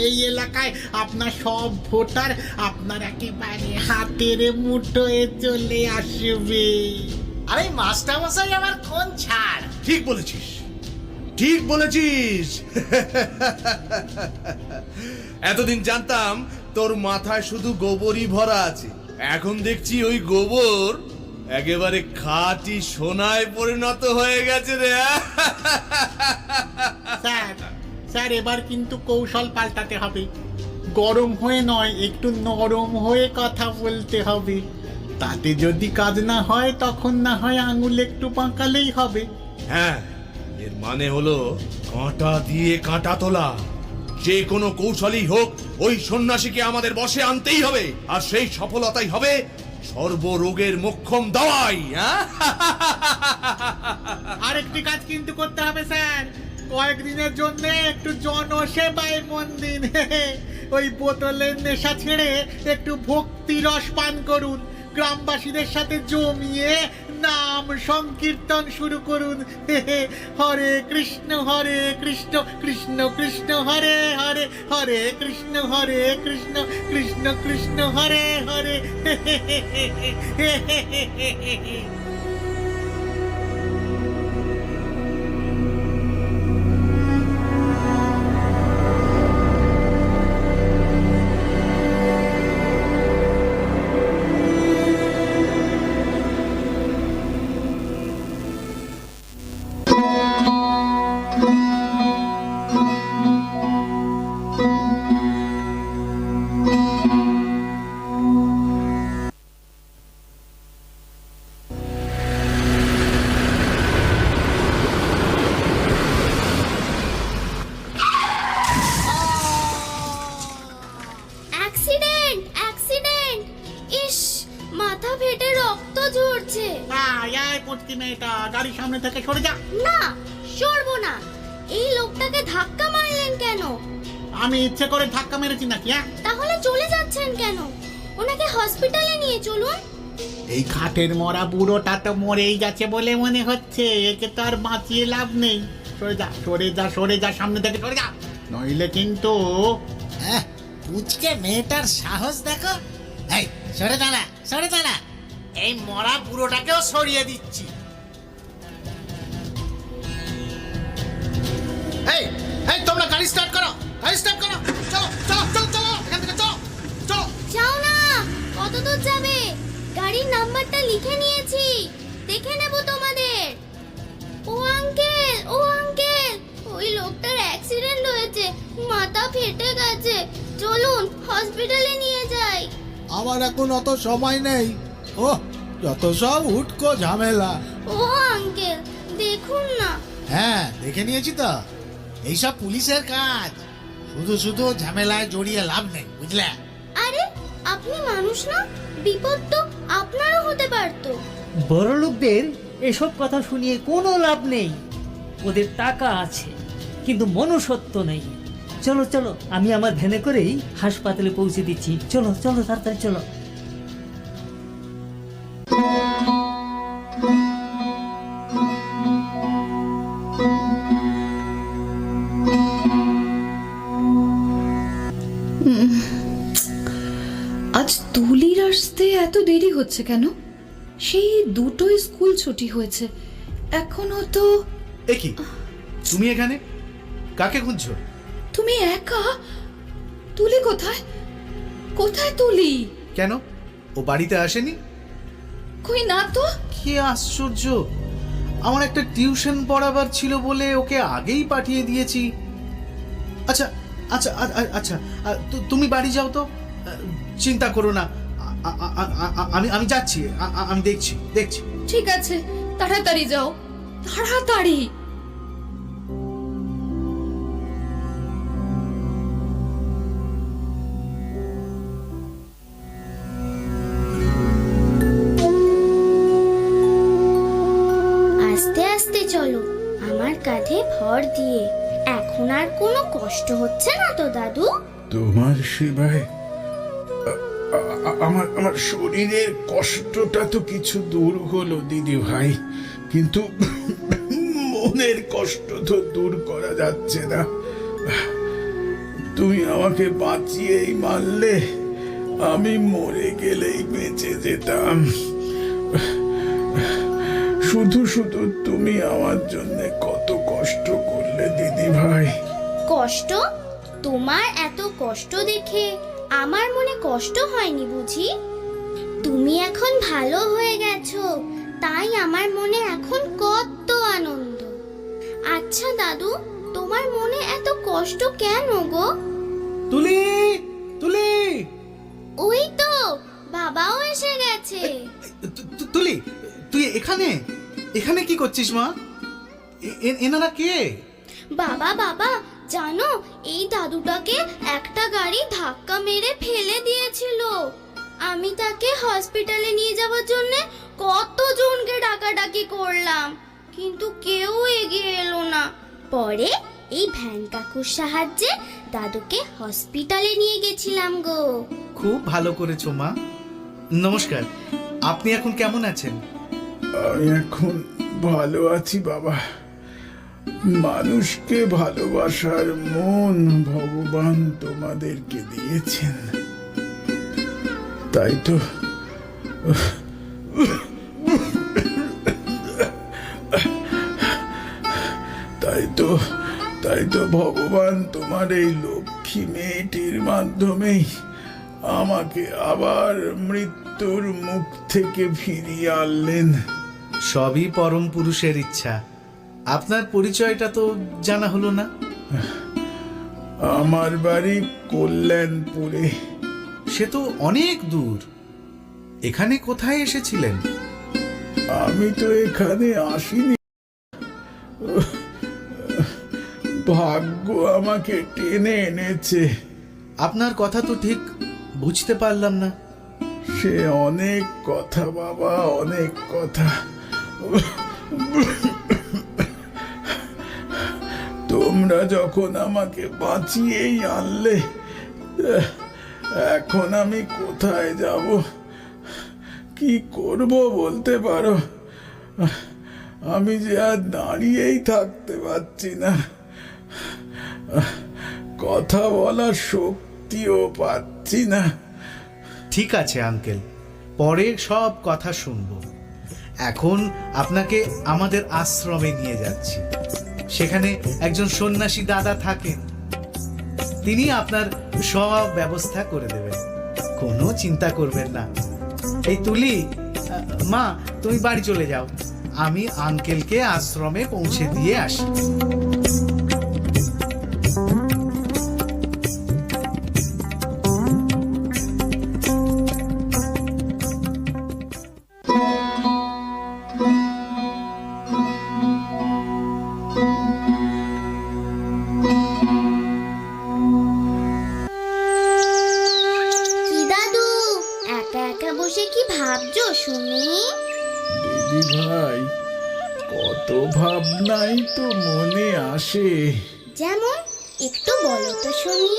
এই এলাকায় আপনার সব ভোটার আপনার একেবারে হাতের মুঠোয় চলে আসবে। আরে মাস্টার মশাই আমার কোন ছাড়। ঠিক বলেছিস, ঠিক বলেছিস। এতদিন জানতাম তোর মাথায় শুধু গোবরই ভরা আছে, এখন দেখছি ওই গোবর একেবারে খাঁটি সোনায় পরিণত হয়ে গেছে রে। স্যার এবার কিন্তু কৌশল পাল্টাতে হবে। গরম হয়ে নয়, একটু নরম হয়ে কথা বলতে হবে। তাতে যদি কাজ না হয় তখন না হয় আঙুল একটু পাকালেই হবে। হ্যাঁ, এর মানে হলো কাঁটা দিয়ে কাঁটা তোলা। যে কোনো কৌশলই হোক ওই সন্ন্যাসীকে আমাদের বশে আনতেই হবে, আর সেই সফলতাই হবে সর্বরোগের মোক্ষম দাওয়াই। আরেকটি কাজ কিন্তু করতে হবে স্যার, কয়েকদিনের জন্য একটু জনসেবায় মন দিন। ওই বোতলের নেশা ছেড়ে একটু ভক্তি রস পান করুন, গ্রামবাসীদের সাথে জমিয়ে নাম সংকীর্তন শুরু করুন। হরে কৃষ্ণ কৃষ্ণ কৃষ্ণ হরে হরে, হরে কৃষ্ণ কৃষ্ণ কৃষ্ণ হরে হরে। Accident accident! ইস, মাথা ফেটে রক্ত ঝরছে। আয় পুচকি মেয়েটা, গাড়ির সামনে থেকে সরে যা। না, সরবো না। এই লোকটাকে ধাক্কা মারলেন কেন? আমি ইচ্ছে করে ধাক্কা মেরেছি নাকি? তাহলে চলে যাচ্ছেন কেন? ওনাকে হসপিটালে নিয়ে চলুন। এই ঘাটের মরা বুড়োটা তো মরেই গেছে বলে মনে হচ্ছে, একে তো আর বাঁচিয়ে লাভ নেই। সরে যা, সরে যা, সরে যা, সামনে থেকে সরে যা, নইলে কিন্তু। পুচকে মেয়েটার সাহস দেখো। এই সরে দাঁড়া, সরে দাঁড়া। এই মরা বুড়োটাকেও সরিয়ে দিচ্ছি। এই এই তোমরা গাড়ি স্টার্ট করো, গাড়ি স্টার্ট করো। চলো চলো চলো চলো, এখান থেকে চলো চলো। যাও না, কত দূর যাবে? গাড়ির নাম্বারটা লিখে নিয়েছি, দেখে নেব তোমাদের। ও আঙ্কেল, ও আঙ্কেল, ওই লোকটার অ্যাক্সিডেন্ট হয়েছে, মাথা ফেটে গেছে, চলুন হসপিটালে নিয়ে যাই। আমার এখন অত সময় নেই। ও যত সব উটকো ঝামেলা। ও আঙ্কেল, দেখুন না। হ্যাঁ দেখে নিয়েছি তো, এইসব পুলিশের কাজ। শুধু শুধু ঝামেলায় জড়িয়ে লাভ নেই, বুঝলে? আরে আপনি মানুষ না, বিপদ তো আপনারও হতে পারতো। বড় লোকদের এসব কথা শুনিয়ে কোনো লাভ নেই। ওদের টাকা আছে কিন্তু মনুষ্যত্ব নেই। চলো চলো, আমি আমার ভ্যানে করেই হাসপাতালে পৌঁছে দিচ্ছি। চলো চলো তাড়াতাড়ি চলো। আজ তুলির আসতে এত দেরি হচ্ছে কেন? সেই দুটোই স্কুল ছুটি হয়েছে, এখনো তো। এ কি, তুমি এখানে? কাকে খুঁজছো? তুমি একা? তুলি কোথায়? কোথায় তুলি? কেন, ও বাড়িতে আসেনি? কই না তো। কি আশ্চর্য! আমার একটা টিউশন পড়াবার ছিল বলে ওকে আগেই পাঠিয়ে দিয়েছি। আচ্ছা আচ্ছা আচ্ছা, তুমি বাড়ি যাও তো, চিন্তা করো না। আমি যাচ্ছি, আমি দেখছি। ঠিক আছে, তাড়াতাড়ি যাও, তাড়াতাড়ি। ভর দিয়ে। এখন আর কোনো কষ্ট হচ্ছে না তো দাদু? তোমার সেবায় আমার আমার শরীরের কষ্টটা তো কিছু দূর হলো দিদি ভাই, কিন্তু মনের কষ্ট তো দূর করা যাচ্ছে না। তুমি আমাকে বাঁচিয়েই মারলে, আমি মরে গেলেই বেঁচে যেতাম। শুধু শুধু তুমি আমার জন্য কত কষ্ট করলে দিদি ভাই। কষ্ট? তোমার এত কষ্ট দেখে আমার মনে কষ্ট হয়নি বুঝি? তুমি এখন ভালো হয়ে গেছো, তাই আমার মনে এখন কত আনন্দ। আচ্ছা দাদু, তোমার মনে এত কষ্ট কেন গো? তুলি, তুলি, ওই তো বাবাও এসে গেছে। তুলি, তুই এখানে এখানে কি করছিস মা? এনারা কে? বাবা বাবা, জানো এই দাদুটাকে একটা গাড়ি ধাক্কা মেরে ফেলে দিয়েছিল। আমি তাকে হসপিটালে নিয়ে যাওয়ার জন্য কতজনকে ডাকাডাকি করলাম, কিন্তু কেউ এগিয়ে এলো না। পরে এই ভ্যান কাকুর সাহায্যে দাদুকে হসপিটালে নিয়ে গেছিলাম গো। খুব ভালো করেছো মা। নমস্কার, আপনি এখন কেমন আছেন? আমি এখন ভালো আছি বাবা। মানুষকে ভালোবাসার মন ভগবান তোমাদেরকে দিয়েছেন, তাই তো তাই তো ভগবান তোমার এই লক্ষ্মী মেয়েটির মাধ্যমেই আমাকে আবার মৃত্যুর মুখ থেকে ফিরিয়ে আনলেন। সবই পরম পুরুষের ইচ্ছা। আপনার পরিচয়টা তো জানা হলো না। আমার বাড়ি কল্যাণপুরে। সে তো অনেক দূর, এখানে কোথায় এসেছিলেন? আমি তো এখানে আসিনি, ভাগ্য আমাকে টেনে এনেছে। আপনার কথা তো ঠিক বুঝতে পারলাম না। সে অনেক কথা বাবা, অনেক কথা। তোমরা যখন আমাকে বাঁচিয়েই আনলে, এখন আমি কোথায় যাব, কি করব বলতে পারো? আমি যে আর দাঁড়িয়েই থাকতে পারছি না, কথা বলার শক্তিও পাচ্ছি না। ঠিক আছে আঙ্কেল, পরে সব কথা শুনবো। এখন আপনাকে আমাদের আশ্রমে নিয়ে যাচ্ছি। সেখানে একজন সন্ন্যাসী দাদা থাকেন, তিনি আপনার সব ব্যবস্থা করে দেবেন, কোনো চিন্তা করবেন না। এই তুলি, মা তুমি বাড়ি চলে যাও, আমি আঙ্কেলকে আশ্রমে পৌঁছে দিয়ে আসি। কি দাদু, একা একা বসে কি ভাবছো শুনি? দিদি ভাই, কত ভাবনাই তো মনে আসে। যেমন একটু বলো তো শুনি।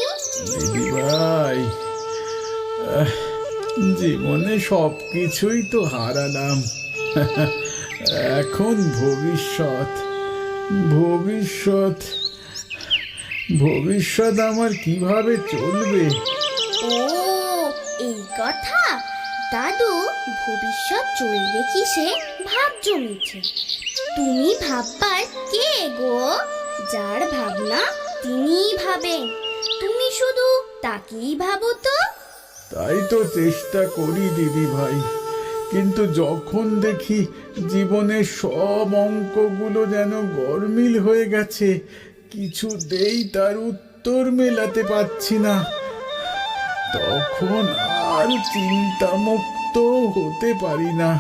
দিদি ভাই, জীবনে সবকিছুই তো হারালাম, এখন ভবিষ্যৎ ভবিষ্যৎ ভবিষ্যৎ আমার কিভাবে চলবে? ও এই কথা। দাদু, ভবিষ্যৎ চলবে কিসে ভাবছো মিছে? তুমি ভাববার কে গো? যার ভাবনা তিনিই ভাবেন, তুমি শুধু তাকেই ভাবো তো। তাই তো চেষ্টা করি দিদি ভাই, কিন্তু যখন দেখি জীবনের সব অঙ্কগুলো যেন গরমিল হয়ে গেছে, কিছুতেই তার উত্তর মেলাতে পারছি না, তখন আর চিন্তামুক্ত হতে পারি না।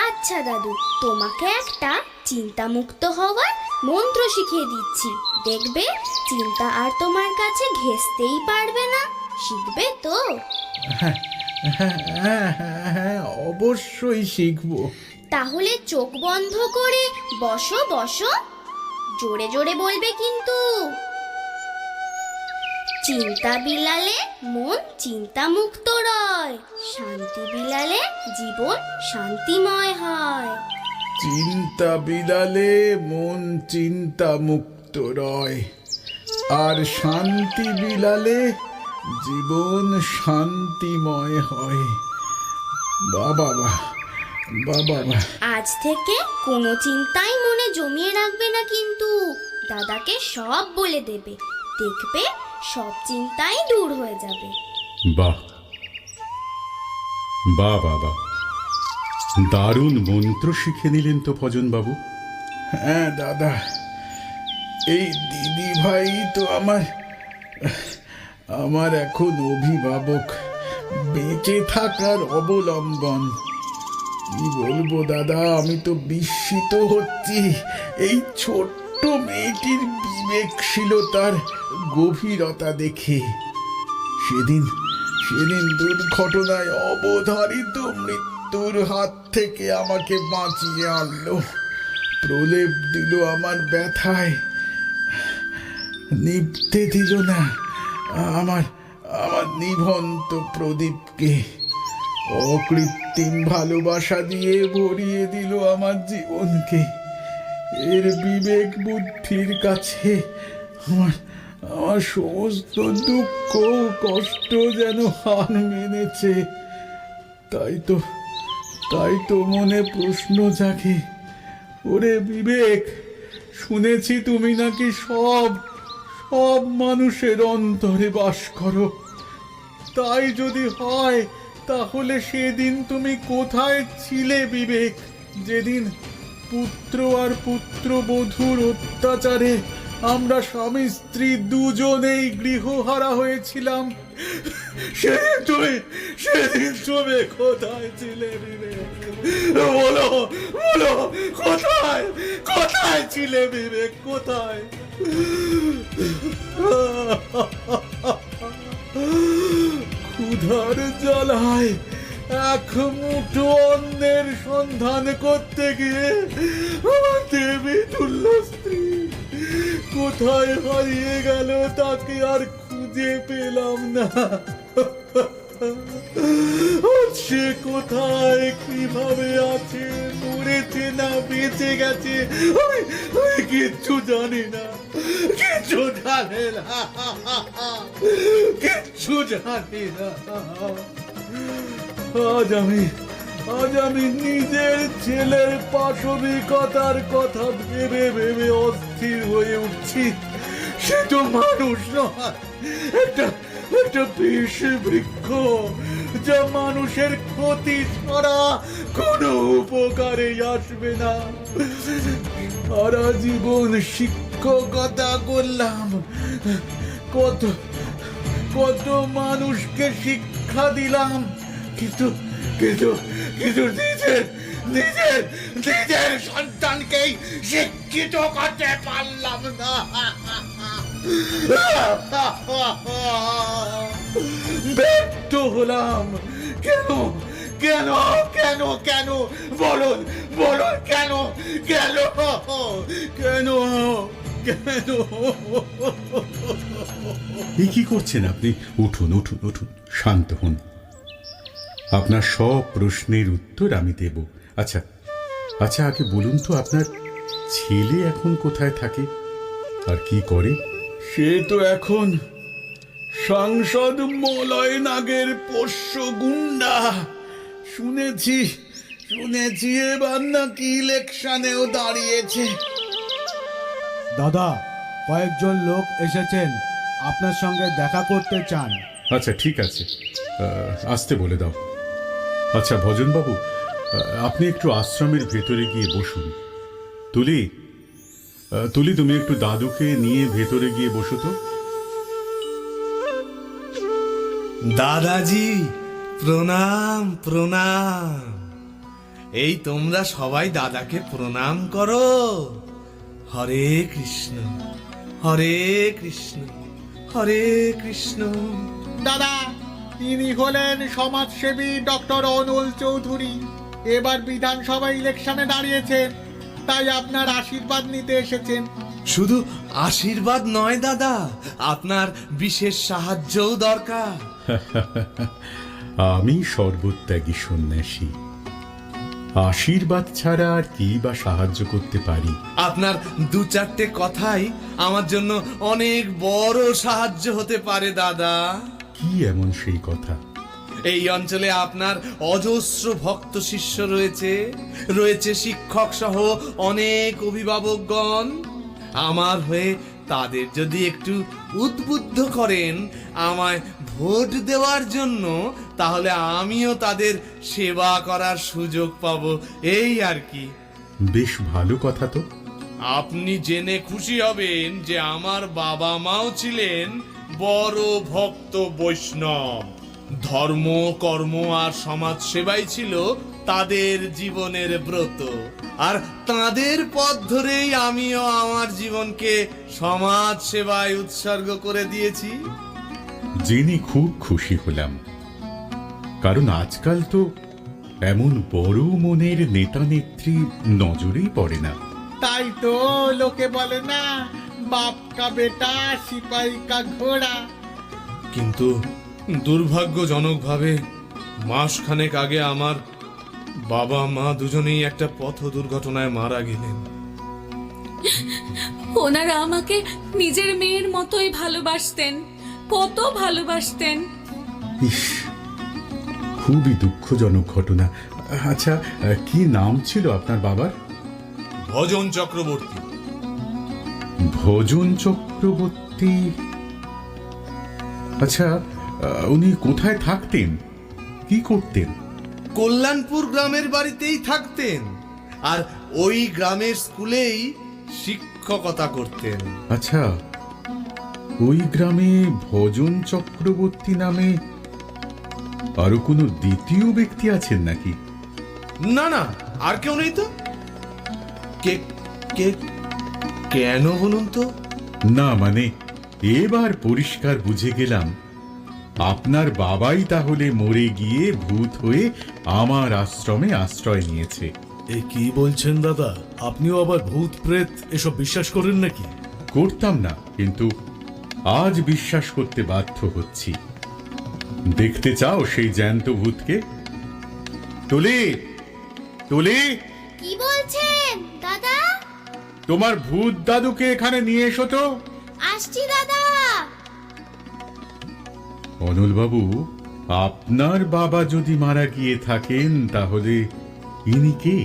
আচ্ছা দাদু, তোমাকে একটা চিন্তামুক্ত হওয়ার মন্ত্র শিখিয়ে দিচ্ছি, দেখবে চিন্তা আর তোমার কাছে ঘেঁষতেই পারবে না। শিখবে তো? হ্যাঁ, অবশ্যই শিখবো। তাহলে চোখ বন্ধ করে বসো বসো। জোরে জোরে বলবে কিন্তু। চিন্তা বিলালে মন চিন্তামুক্ত রয়, শান্তি বিলালে জীবন শান্তিময় হয়। চিন্তা বিলালে মন চিন্তা মুক্ত রয়, আর শান্তি বিলালে জীবন শান্তিময় হয়। বাবা বাবা। আজ থেকে কোনো চিন্তাই মনে জমিয়ে রাখবে না কিন্তু, দাদাকে সব বলে দেবে, দেখবে সব চিন্তাই দূর হয়ে যাবে। বাহ বাহ বাবা, দারুণ মন্ত্র শিখে নিলেন তো ভজন বাবু। হ্যাঁ দাদা, এই দিদি ভাই তো আমার এখন অভিভাবক, বেঁচে থাকার অবলম্বন। কি বলবো দাদা, আমি তো বিস্মিত হচ্ছি এই ছোট্ট মেয়েটির বিবেকশীলতার গভীরতা দেখে। সেদিন দুর্ঘটনায় অবধারিত মৃত্যুর হাত থেকে আমাকে বাঁচিয়ে আনলো, প্রলেপ দিল আমার ব্যথায়, নিভতে দিল না আমার নিভন্ত প্রদীপকে, অকৃত্রিম ভালোবাসা দিয়ে ভরিয়ে দিল আমার জীবনকে। এর বিবেক বুদ্ধির কাছে আমার সমস্ত দুঃখ কষ্ট যেন হার মেনেছে। তাই তো মনে প্রশ্ন জাগে, ওরে বিবেক, শুনেছি তুমি নাকি সব মানুষের অন্তরে বাস করো। তাই যদি হয়, তাহলে সেদিন তুমি কোথায় ছিলে বিবেক, যেদিন পুত্র আর পুত্রবধূর অত্যাচারে আমরা স্বামী স্ত্রী দুজনেই গৃহহারা হয়েছিলাম? সেদিন তুমি কোথায় ছিলে বিবেক? বলো কোথায় ছিলে বিবেক, কোথায়? ক্ষুধার জ্বালায় এক মুঠো অন্নের সন্ধান করতে গিয়ে আমার দেবী তুল্য স্ত্রী কোথায় হারিয়ে গেল তাকে আর খুঁজে পেলাম না। সে কোথায়, কিভাবে আছে, মরেছে না বেঁচে গেছে, আমি কিচ্ছু জানি না, কিচ্ছু জানি না। আজ আমি নিজের ছেলের পাশবিকতার কথা ভেবে ভেবে অস্থির হয়ে উঠছি। সে তো মানুষ নয়, একটা বিষ বৃক্ষ, যা মানুষের ক্ষতি ছাড়া কোনো উপকারে আসবে না। সারা জীবন শিক্ষকতা করলাম, কত মানুষকে শিক্ষা দিলাম, কিন্তু নিজের সন্তানকেই শিক্ষিত করতে পারলাম না। ব্যর্থ হলাম। কেন বলুন কেন? কি করছেন আপনি? উঠুন, শান্ত হন। আপনার সব প্রশ্নের উত্তর আমি দেব। আচ্ছা, আগে বলুন তো, আপনার ছেলে এখন কোথায় থাকে আর কি করে? সে তো এখন সাংসদ মলয় নাগের পোষ্য গুন্ডা। শুনেছি এবার নাকি ইলেকশনেও দাঁড়িয়েছে। দাদা, কয়েকজন লোক এসেছেন, আপনার সঙ্গে দেখা করতে চান। আচ্ছা ঠিক আছে, আসতে বলে দাও। আচ্ছা ভজন বাবু, আপনি একটু আশ্রমের ভেতরে গিয়ে বসুন। তুলি, তুমি একটু দাদুকে নিয়ে ভেতরে গিয়ে বসো তো। দাদাজি প্রণাম। এই তোমরা সবাই দাদাকে প্রণাম করো। হরে কৃষ্ণ হরে কৃষ্ণ। দাদা, তিনি হলেন সমাজসেবী ডক্টর অনুল চৌধুরী। এবার বিধানসভা ইলেকশনে দাঁড়িয়েছেন, তাই আপনার আশীর্বাদ নিতে এসেছেন। শুধু আশীর্বাদ নয় দাদা, আপনার বিশেষ সাহায্যও দরকার। আমি সর্বত্যাগী সন্ন্যাসী, আশীর্বাদ ছাড়া আর কি বা সাহায্য করতে পারি? আপনার দু চারটে কথাই আমার জন্য অনেক বড় সাহায্য হতে পারে দাদা। কি এমন সেই কথা? এই অঞ্চলে আপনার অজস্র ভক্ত শিষ্য রয়েছে, রয়েছে শিক্ষক সহ অনেক অভিভাবকগণ। আমার হয়ে তাদের যদি একটু উদ্বুদ্ধ করেন আমায় ভোট দেওয়ার জন্য, তাহলে আমিও তাদের সেবা করার সুযোগ পাবো, এই আর কি। বেশ ভালো কথা তো। আপনি জেনে খুশি হবেন যে আমার বাবা মাও ছিলেন বড় ভক্ত বৈষ্ণব। ধর্ম, কর্ম আর সমাজ সেবাই ছিল তাদের জীবনের ব্রত। আর তাদের পথ ধরেই আমিও আমার জীবনকে সমাজ সেবায় উৎসর্গ করে দিয়েছি। জেনে খুব খুশি হলাম, কারণ আজকাল তো এমন বড় মনের নেতা নেত্রী নজরেই পড়ে না। তাই তো লোকে বলে না, বাপ কা বেটা সিপাই কা ঘোড়া। কিন্তু দুর্ভাগ্যজনকভাবে মাসখানেক আগে আমার বাবা মা দুজনেই একটা পথ দুর্ঘটনায় মারা গেলেন। ওনারা আমাকে নিজের মেয়ের মতোই ভালোবাসতেন, কত ভালোবাসতেন। ইস, খুবই দুঃখজনক ঘটনা। আচ্ছা, কি নাম ছিল আপনার বাবার? ভজন চক্রবর্তী। ভজন চক্রবর্তী। আচ্ছা, উনি কোথায় থাকতেন, কি করতেন? কল্যাণপুর গ্রামের বাড়িতেই থাকতেন, আর ওই গ্রামের স্কুলেই শিক্ষকতা করতেন। আচ্ছা, ওই গ্রামে ভজন চক্রবর্তী নামে আরো কোনো দ্বিতীয় ব্যক্তি আছেন নাকি? না না, আর কেউ নেই তো। কে কে কেন বলুন তো? না মানে, এবার পরিষ্কার বুঝে গেলাম আপনার বাবাই তাহলে মরে গিয়ে ভূত হয়ে আমার আশ্রমে আশ্রয় নিয়েছে। এ কি বলছেন দাদা? আপনিও আবার ভূত প্রেত এসব বিশ্বাস করেন নাকি? করতাম না, কিন্তু আজ বিশ্বাস করতে বাধ্য হচ্ছি। দেখতে চাও সেই জ্যান্ত ভূতকে? তুলি, তুলি, কি বলছেন দাদা? তোমার ভূত দাদুকে এখানে নিয়ে এসো তো। আসছি দাদা। অনল বাবু, আপনার বাবা যদি মারা গিয়ে থাকেন তাহলে ইনি কে?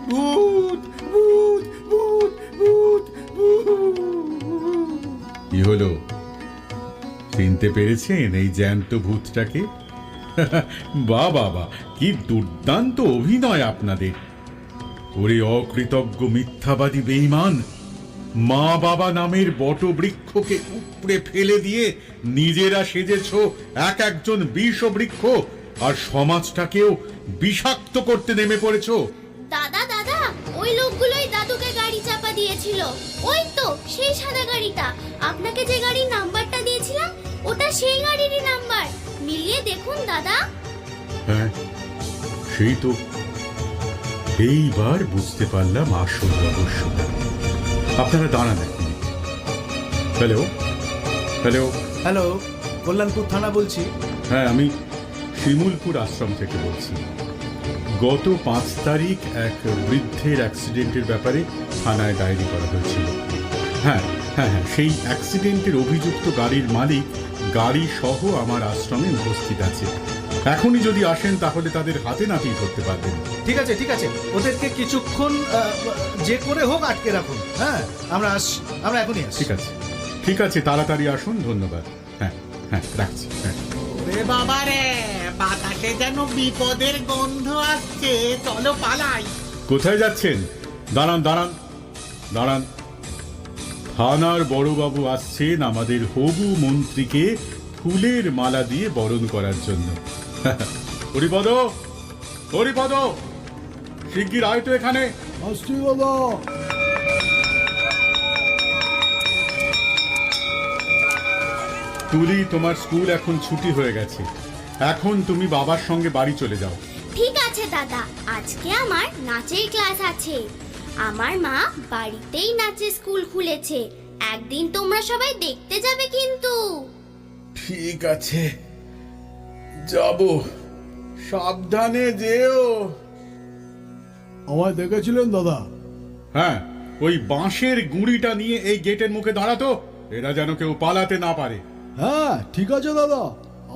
ভূত ভূত ভূত ভূত ভূত। কি হলো, চিনতে পেরেছেন এই জ্যান্ত ভূতটাকে? বাহ বাবা, কি দুর্দান্ত অভিনয় আপনাদের! ওরে অকৃতজ্ঞ মিথ্যাবাদী বেঈমান, মা বাবা নামের বটবৃক্ষকে উপড়ে ফেলে দিয়ে নিজেরা সেজেছ এক একজন বিষ বৃক্ষ, আর সমাজটাকেও বিষাক্ত করতে নেমে পড়েছ। দাদা দাদা, ওই লোকগুলোই দাদুকে গাড়ি চাপা দিয়েছিল। ওই তো সেই সাদা গাড়িটা। আপনাকে যে গাড়ির নাম্বারটা দিয়েছিলাম ওটা সেই গাড়িরই নাম্বার। মিলিয়ে দেখুন দাদা। হ্যাঁ, সেই তো। এইবার বুঝতে পারলাম আসল রহস্যটা। আপনারা দাঁড়ান এক minute. Hello hello hello, Kalyanpur থানা বলছি। হ্যাঁ, আমি শিমুলপুর আশ্রম থেকে বলছি। গত 5 তারিখ এক বৃদ্ধের অ্যাক্সিডেন্টের ব্যাপারে থানায় ডায়েরি করা হয়েছিল। হ্যাঁ হ্যাঁ হ্যাঁ, সেই অ্যাক্সিডেন্টের অভিযুক্ত গাড়ির মালিক গাড়ি সহ আমার আশ্রমে উপস্থিত আছে। এখনই যদি আসেন তাহলে তাদের হাতে নাতেই ধরতে পারবেন। ঠিক আছে ঠিক আছে, ওদেরকে কিছুক্ষণ যে করে হোক আটকে রাখুন। হ্যাঁ, আমরা এখনই আসছি। ঠিক আছে ঠিক আছে, তাড়াতাড়ি আসুন। ধন্যবাদ। হ্যাঁ হ্যাঁ, রাখছি। হ্যাঁ। রে বাবা রে, বাতাসে যেন বিপদের গন্ধ আসছে, চলো পালাই। কোথায় যাচ্ছেন? দাঁড়ান দাঁড়ান দাঁড়ান। থানার বড়বাবু আসছেন আমাদের হবু মন্ত্রীকে ফুলের মালা দিয়ে বরণ করার জন্য। হরিপদ, হরিপদ, শিগগির আয় তো এখানে। আসছি বাবা। তুলি, তোমার স্কুল এখন ছুটি হয়ে গেছে। এখন তুমি বাবার সঙ্গে বাড়ি চলে যাও। ঠিক আছে দাদা, আজকে আমার নাচের ক্লাস আছে। আমার মা বাড়িতেই নাচের স্কুল খুলেছে, একদিন তোমরা সবাই দেখতে যাবে কিন্তু। ঠিক আছে, যাব। সাবধানে যেও। আমায় দেখেছিলেন দাদা? হ্যাঁ, ওই বাঁশের গুঁড়িটা নিয়ে এই গেটের মুখে দাঁড়াতো, এরা যেন কেউ পালাতে না পারে। হ্যাঁ ঠিক আছে দাদা,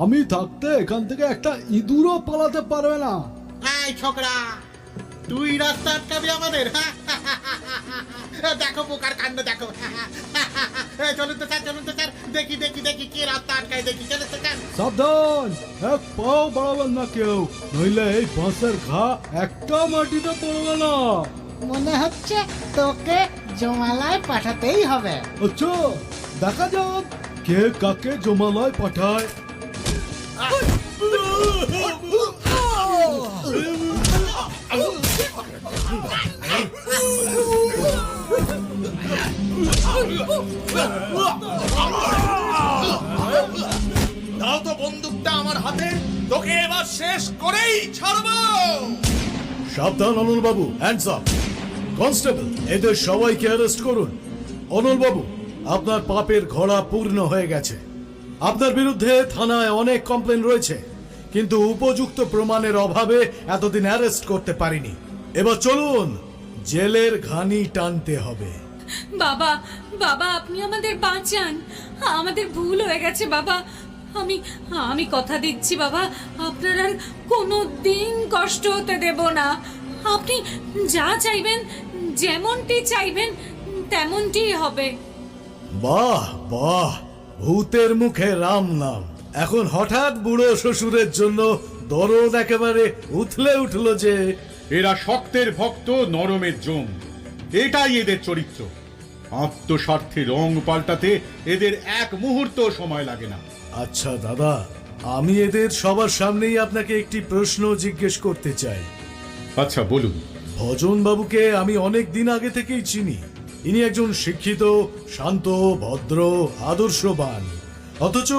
আমি থাকতে এখান থেকে একটা ইঁদুরও পালাতে পারবে না। এই ছোকরা, তুই রাস্তা আটকাবি আমাদের? দেখো বোকার কাণ্ড দেখো। চলুন তো স্যার, চলুন তো স্যার, দেখি দেখি দেখি কে রাস্তা আটকায়, দেখি। চলুন তো স্যার। সাবধান, এক পাও বাড়াবেন না কেউ, নইলে এই বাঁশের ঘা একটা মাটিতে পড়বে না। মনে হচ্ছে তোকে জমালায় পাঠাতেই হবে। আচ্ছা, দেখা যাক কে কাকে জমালয় পাঠায়। দাও তো বন্দুকটা আমার হাতে, তোকে এবার শেষ করেই ছাড়বো। সাবধান অনল বাবু, হ্যান্ডস আপ। কনস্টেবল, এদের সবাইকে অ্যারেস্ট করুন। অনল বাবু, আপনার পাপের ঘোড়া পূর্ণ হয়ে গেছে। আপনার বিরুদ্ধে থানায় অনেক কমপ্লেন রয়েছে, কিন্তু উপযুক্ত প্রমাণের অভাবে এতদিন অ্যারেস্ট করতে পারিনি। এবার চলুন, জেলের ঘানি টানতে হবে। বাবা, বাবা আপনি আমাদের বাঁচান, আমাদের ভুল হয়ে গেছে বাবা। আমি কথা দিচ্ছি বাবা, আপনার আর কোনো দিন কষ্ট হতে দেব না। আপনি যা চাইবেন, যেমনটি চাইবেন তেমনটি হবে। বাহ বাহ, ভূতের মুখে রাম নাম। এখন হঠাৎ বুড়ো শ্বশুরের জন্য দরদ একেবারে উথলে উঠলো যে। এরা শক্তের ভক্ত, নরমের জম, এটাই এদের চরিত্র। আত্মস্বার্থে রং পাল্টাতে এদের এক মুহূর্ত সময় লাগে না। আচ্ছা দাদা, আমি এদের সবার সামনেই আপনাকে একটি প্রশ্ন জিজ্ঞেস করতে চাই। আচ্ছা বলুন। ভজন বাবুকে আমি অনেক দিন আগে থেকেই চিনি। ইনি একজন শিক্ষিত, শান্ত, ভদ্র, আদর্শবান। অথচ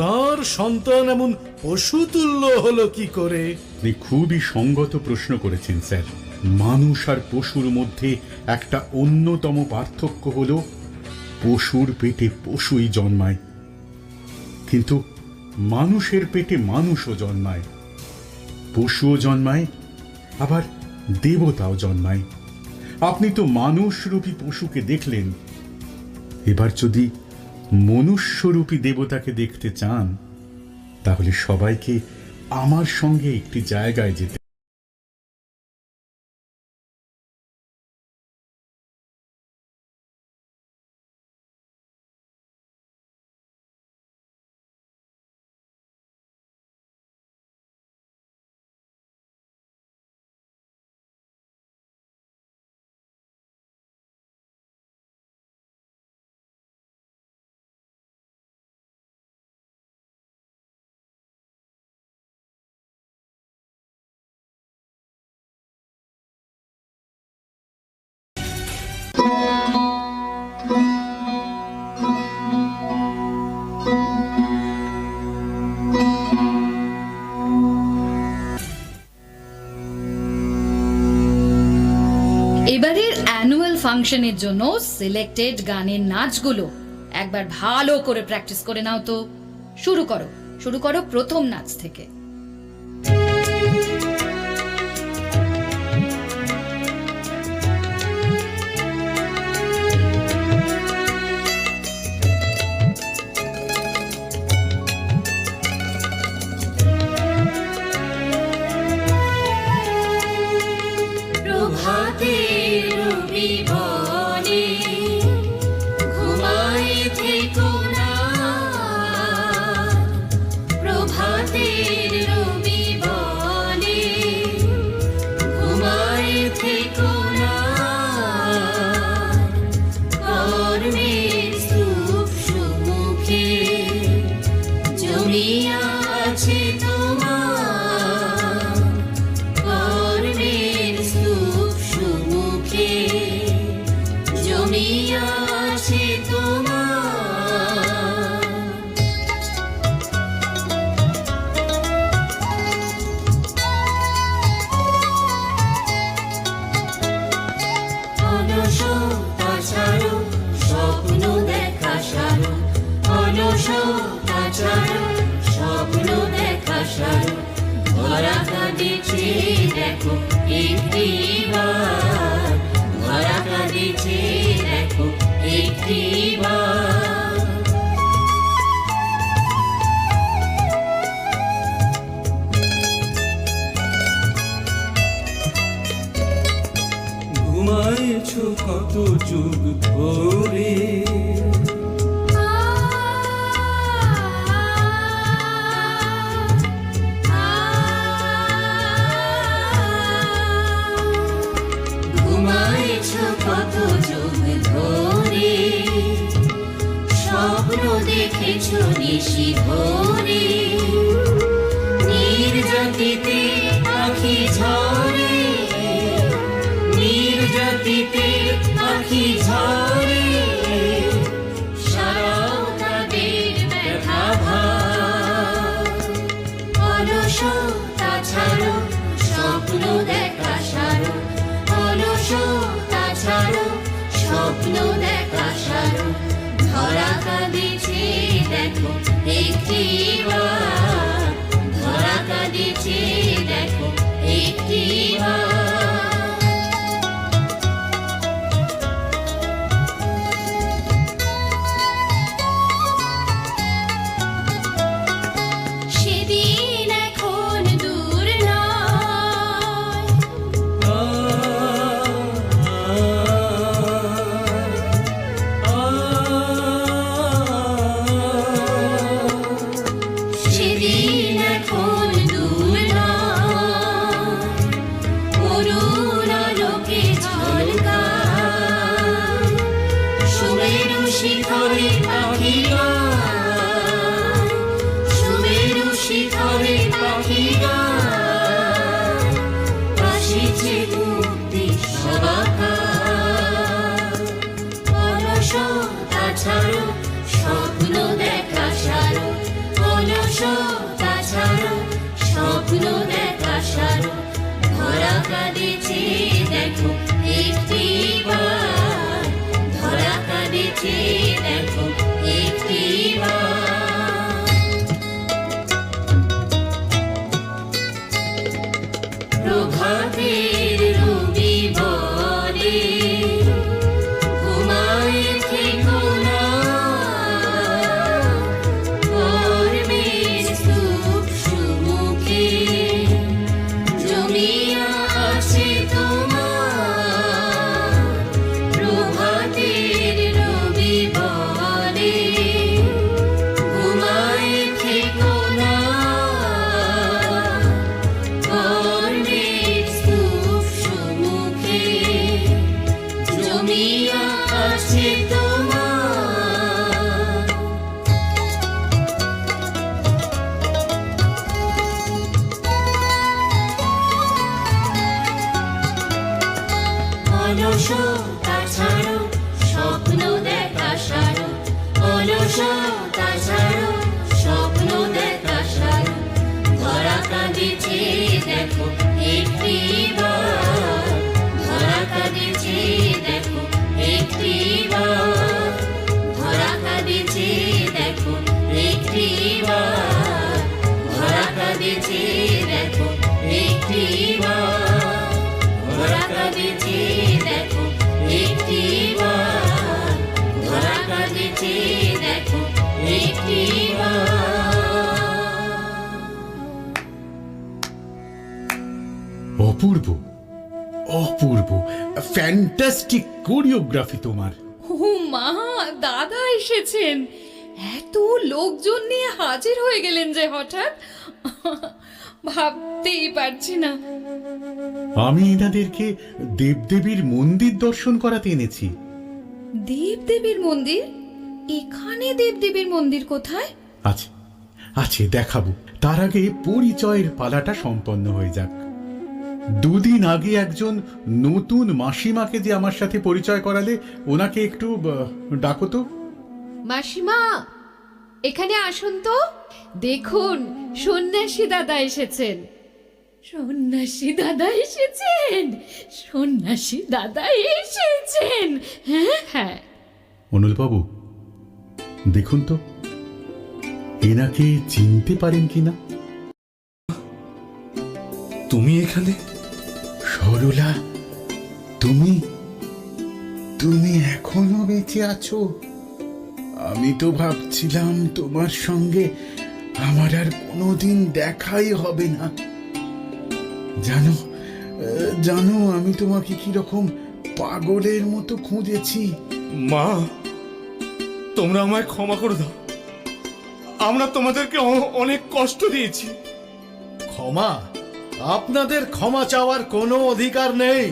তার সন্তান এমন পশুতুল্য হলো কি করে? আপনি খুবই সঙ্গত প্রশ্ন করেছেন স্যার। মানুষ আর পশুর মধ্যে একটা অন্যতম পার্থক্য হলো পশুর পেটে পশুই জন্মায়, কিন্তু মানুষের পেটে মানুষও জন্মায়। পশুও জন্মায়, আবার দেবতাও জন্মায়। আপনি তো মানুষরূপী পশুকে দেখলেন, এবার যদি মনুষ্যরূপী দেবতাকে দেখতে চান, তাহলে সবাইকে আমার সঙ্গে একটি জায়গায় যেতে। এবারের অ্যানুয়াল ফাংশনের জন্য সিলেক্টেড গানের নাচগুলো একবার ভালো করে প্র্যাকটিস করে নাও তো। শুরু করো প্রথম নাচ থেকে। প্রভাতের তাছাড়া স্বপ্ন দেখা সারো ধরা কাঁদিছে দেখো একটিবার, ধরা কাঁদিছে দেখো একটিবার। ঘুমাইছো কত যুগ ধরে, ঘুমাইছো কত যুগ ধরে, স্বপ্ন দেখেছো নিশি ভোরে, নির্যাতিতে পাখি ঝরে, নির্যাতিতে পাখি ঝরে, সারাও তাদের ব্যথা ভার। অলসতা ছাড়ো স্বপ্ন দেখা সারো, অলসতা ছাড়ো স্বপ্ন দেখা সারো, ধরা কাঁদিছে দেখো একটিবার, ধরা কাঁদিছে দেখো একটিবার। সেদিন এখন দূর নয়, সেদিন এখন দূর নয়, করুণ আলোকে ঝলকায়, সুমেরু শিখরে পাখি গায়, সুমেরু শিখরে পাখি গায়, আসিছে মুক্তি সবাকার। অলসতা ছাড়ো স্বপ্ন দেখা সারো, অলসতা ছাড়ো স্বপ্ন দেখা সারো, ধরা কাঁদিছে দেখো একটিবার, ধরা কাঁদিছে দেখো একটিবার। প্রভাতের রবি বলে ঘুমায় থেকো না, কর্মের স্তূপ সুমুখে জমিয়া আছে তোমার। প্রভাতের রবি বলে ঘুমায় থেকো না, কর্মের স্তূপ সুমুখে জমিয়া আছে তোমার। অলসতা ছাড়ো স্বপ্ন দেখা সারো, অলসতা ছাড়ো স্বপ্ন দেখা সারো, ধরা কাঁদিছে দেখো একটিবার, ধরা কাঁদিছে দেখো একটিবার, ধরা কাঁদিছে দেখো একটিবার, ধরা কাঁদিছে দেখো একটিবার, ধরা কাঁদিছে দেখো একটিবার, ধরা কাঁদিছে দেখো একটিবার। অপূর্ব, অপূর্ব, ফ্যান্টাস্টিক কোরিওগ্রাফি তোমার। ও মা, দাদা এসেছেন, এত লোকজন নিয়ে হাজির হয়ে গেলেন যে হঠাৎ, ভাবতেই পারছি না। আমি এনাদেরকে দেবদেবীর মন্দির দর্শন করাতে এনেছি। দেবদেবীর মন্দির? এখানে দেবদেবীর মন্দির কোথায়? আছে, আছে, দেখাবো। তার আগে পরিচয়ের পালাটা সম্পন্ন হয়ে যাক। দুদিন আগে একজন নতুন মাসিমাকে যে আমার সাথে পরিচয় করালে, ওনাকে একটু ডাকো তো। মাসিমা, এখানে আসুন তো। দেখুন, সন্ন্যাসী দাদা এসেছেন। সন্ন্যাসী দাদা এসেছেন? সন্ন্যাসী দাদা এসেছেন? হ্যাঁ হ্যাঁ। অনলবাবু, দেখুন তো এনাকে চিনতে পারেন কিনা? তুমি এখানে? সরলা, তুমি তুমি এখনো বেঁচে আছো? আমি তো ভাবছিলাম তোমার সঙ্গে আমার আর কোনোদিন দেখাই হবে না। জানো জানো আমি তোমাকে কিরকম পাগলের মতো খুঁজেছি। মা, তোমরা আমায় ক্ষমা করে দাও। আমরা তোমাদেরকে অনেক কষ্ট দিয়েছি। ক্ষমা? আপনাদের ক্ষমা চাওয়ার কোনো অধিকার নেই।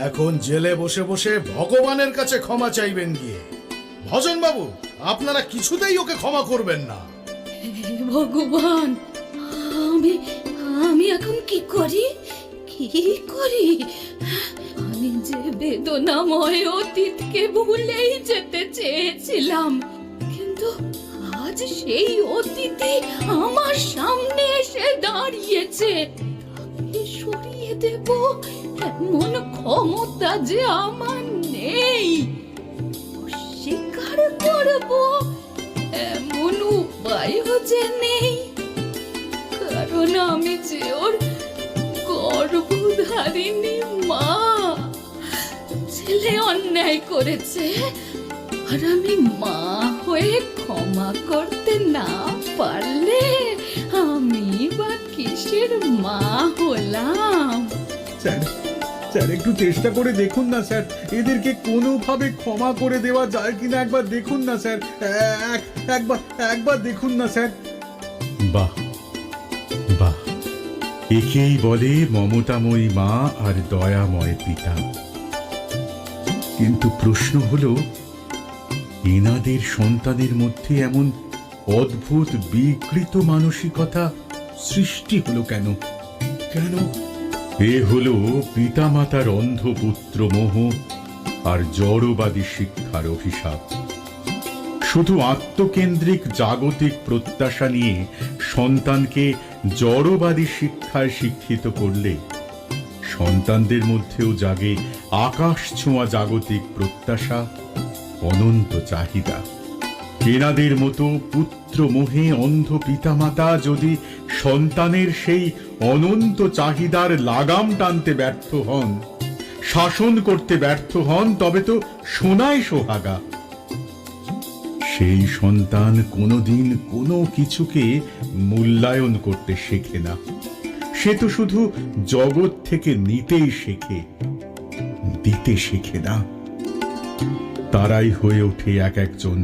এখন জেলে বসে বসে ভগবানের কাছে ক্ষমা চাইবেন গিয়ে। ভজন বাবু, আপনারা কিছুতেই ওকে ক্ষমা করবেন না। হে ভগবান, আমি আমি এখন কি করি? কি করি? আমি যে বেদনাময় অতীতকে ভুলেই যেতে চেয়েছিলাম, কিন্তু আজ সেই অতীতই আমার সামনে এসে দাঁড়িয়েছে। তাকে সরিয়ে দেব এমন ক্ষমতা যে আমার নেই। অস্বীকার করব এমন উপায়ও যে নেই, কারণ আমি যে ওর গর্ভধারিণী মা। ছেলে অন্যায় করেছে, আর আমি মা হয়ে ক্ষমা করতে না পারলে আমি বা কিসের মা হলাম? স্যার, স্যার একটু চেষ্টা করে দেখুন না স্যার, এদেরকে কোনোভাবে ক্ষমা করে দেওয়া যায় কিনা একবার দেখুন না স্যার। একবার দেখুন না স্যার। বাহ বাহ, একেই বলে মমতাময়ী মা আর দয়াময় পিতা। কিন্তু প্রশ্ন হলো, এনাদের সন্তানের মধ্যে এমন অদ্ভুত বিকৃত মানসিকতা সৃষ্টি হলো কেন? কেন? এ হলো পিতামাতার অন্ধপুত্র মোহ আর জড়বাদী শিক্ষার অভিশাপ। শুধু আত্মকেন্দ্রিক জাগতিক প্রত্যাশা নিয়ে সন্তানকে জড়বাদী শিক্ষায় শিক্ষিত করলে সন্তানদের মধ্যেও জাগে আকাশ ছোঁয়া জাগতিক প্রত্যাশা, অনন্ত চাহিদা। এনাদের মতো পুত্র মোহে অন্ধ পিতামাতা যদি সন্তানের সেই অনন্ত চাহিদার লাগাম টানতে ব্যর্থ হন, শাসন করতে ব্যর্থ হন, তবে তো সোনায় সোহাগা। সেই সন্তান কোনোদিন কোনো কিছুকে মূল্যায়ন করতে শেখে না। সে তো শুধু জগৎ থেকে নিতেই শেখে, দিতে শেখে না। তারাই হয়ে ওঠে এক একজন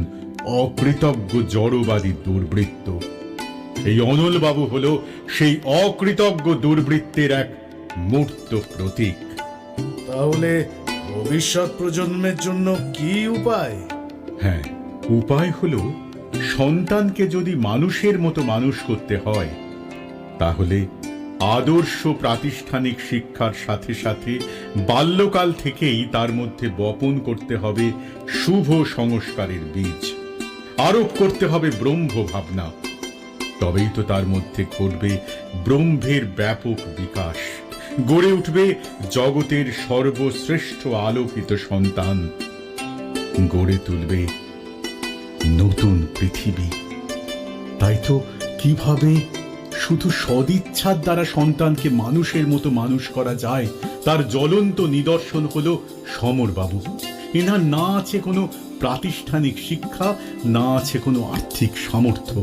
অকৃতজ্ঞ জড়বাদী দুর্বৃত্ত। এই অনলবাবু হলো সেই অকৃতজ্ঞ দুর্বৃত্তের এক মূর্ত প্রতীক। তাহলে ভবিষ্যৎ প্রজন্মের জন্য কি উপায়? হ্যাঁ, উপায় হলো সন্তানকে যদি মানুষের মতো মানুষ করতে হয়, তাহলে আদর্শ প্রাতিষ্ঠানিক শিক্ষার সাথে সাথে বাল্যকাল থেকেই তার মধ্যে বপন করতে হবে শুভ সংস্কারের বীজ, আরোপ করতে হবে ব্রহ্ম ভাবনা। তবেই তো তার মধ্যে ঘটবে ব্রহ্মের ব্যাপক বিকাশ, গড়ে উঠবে জগতের সর্বশ্রেষ্ঠ আলোকিত সন্তান, গড়ে তুলবে নতুন পৃথিবী। তাই তো কিভাবে শুধু সদিচ্ছার দ্বারা সন্তানকে মানুষের মতো মানুষ করা যায়, তার জ্বলন্ত নিদর্শন হলো সমরবাবু। এনার না আছে কোনো প্রাতিষ্ঠানিক শিক্ষা, না আছে কোনো আর্থিক সামর্থ্য।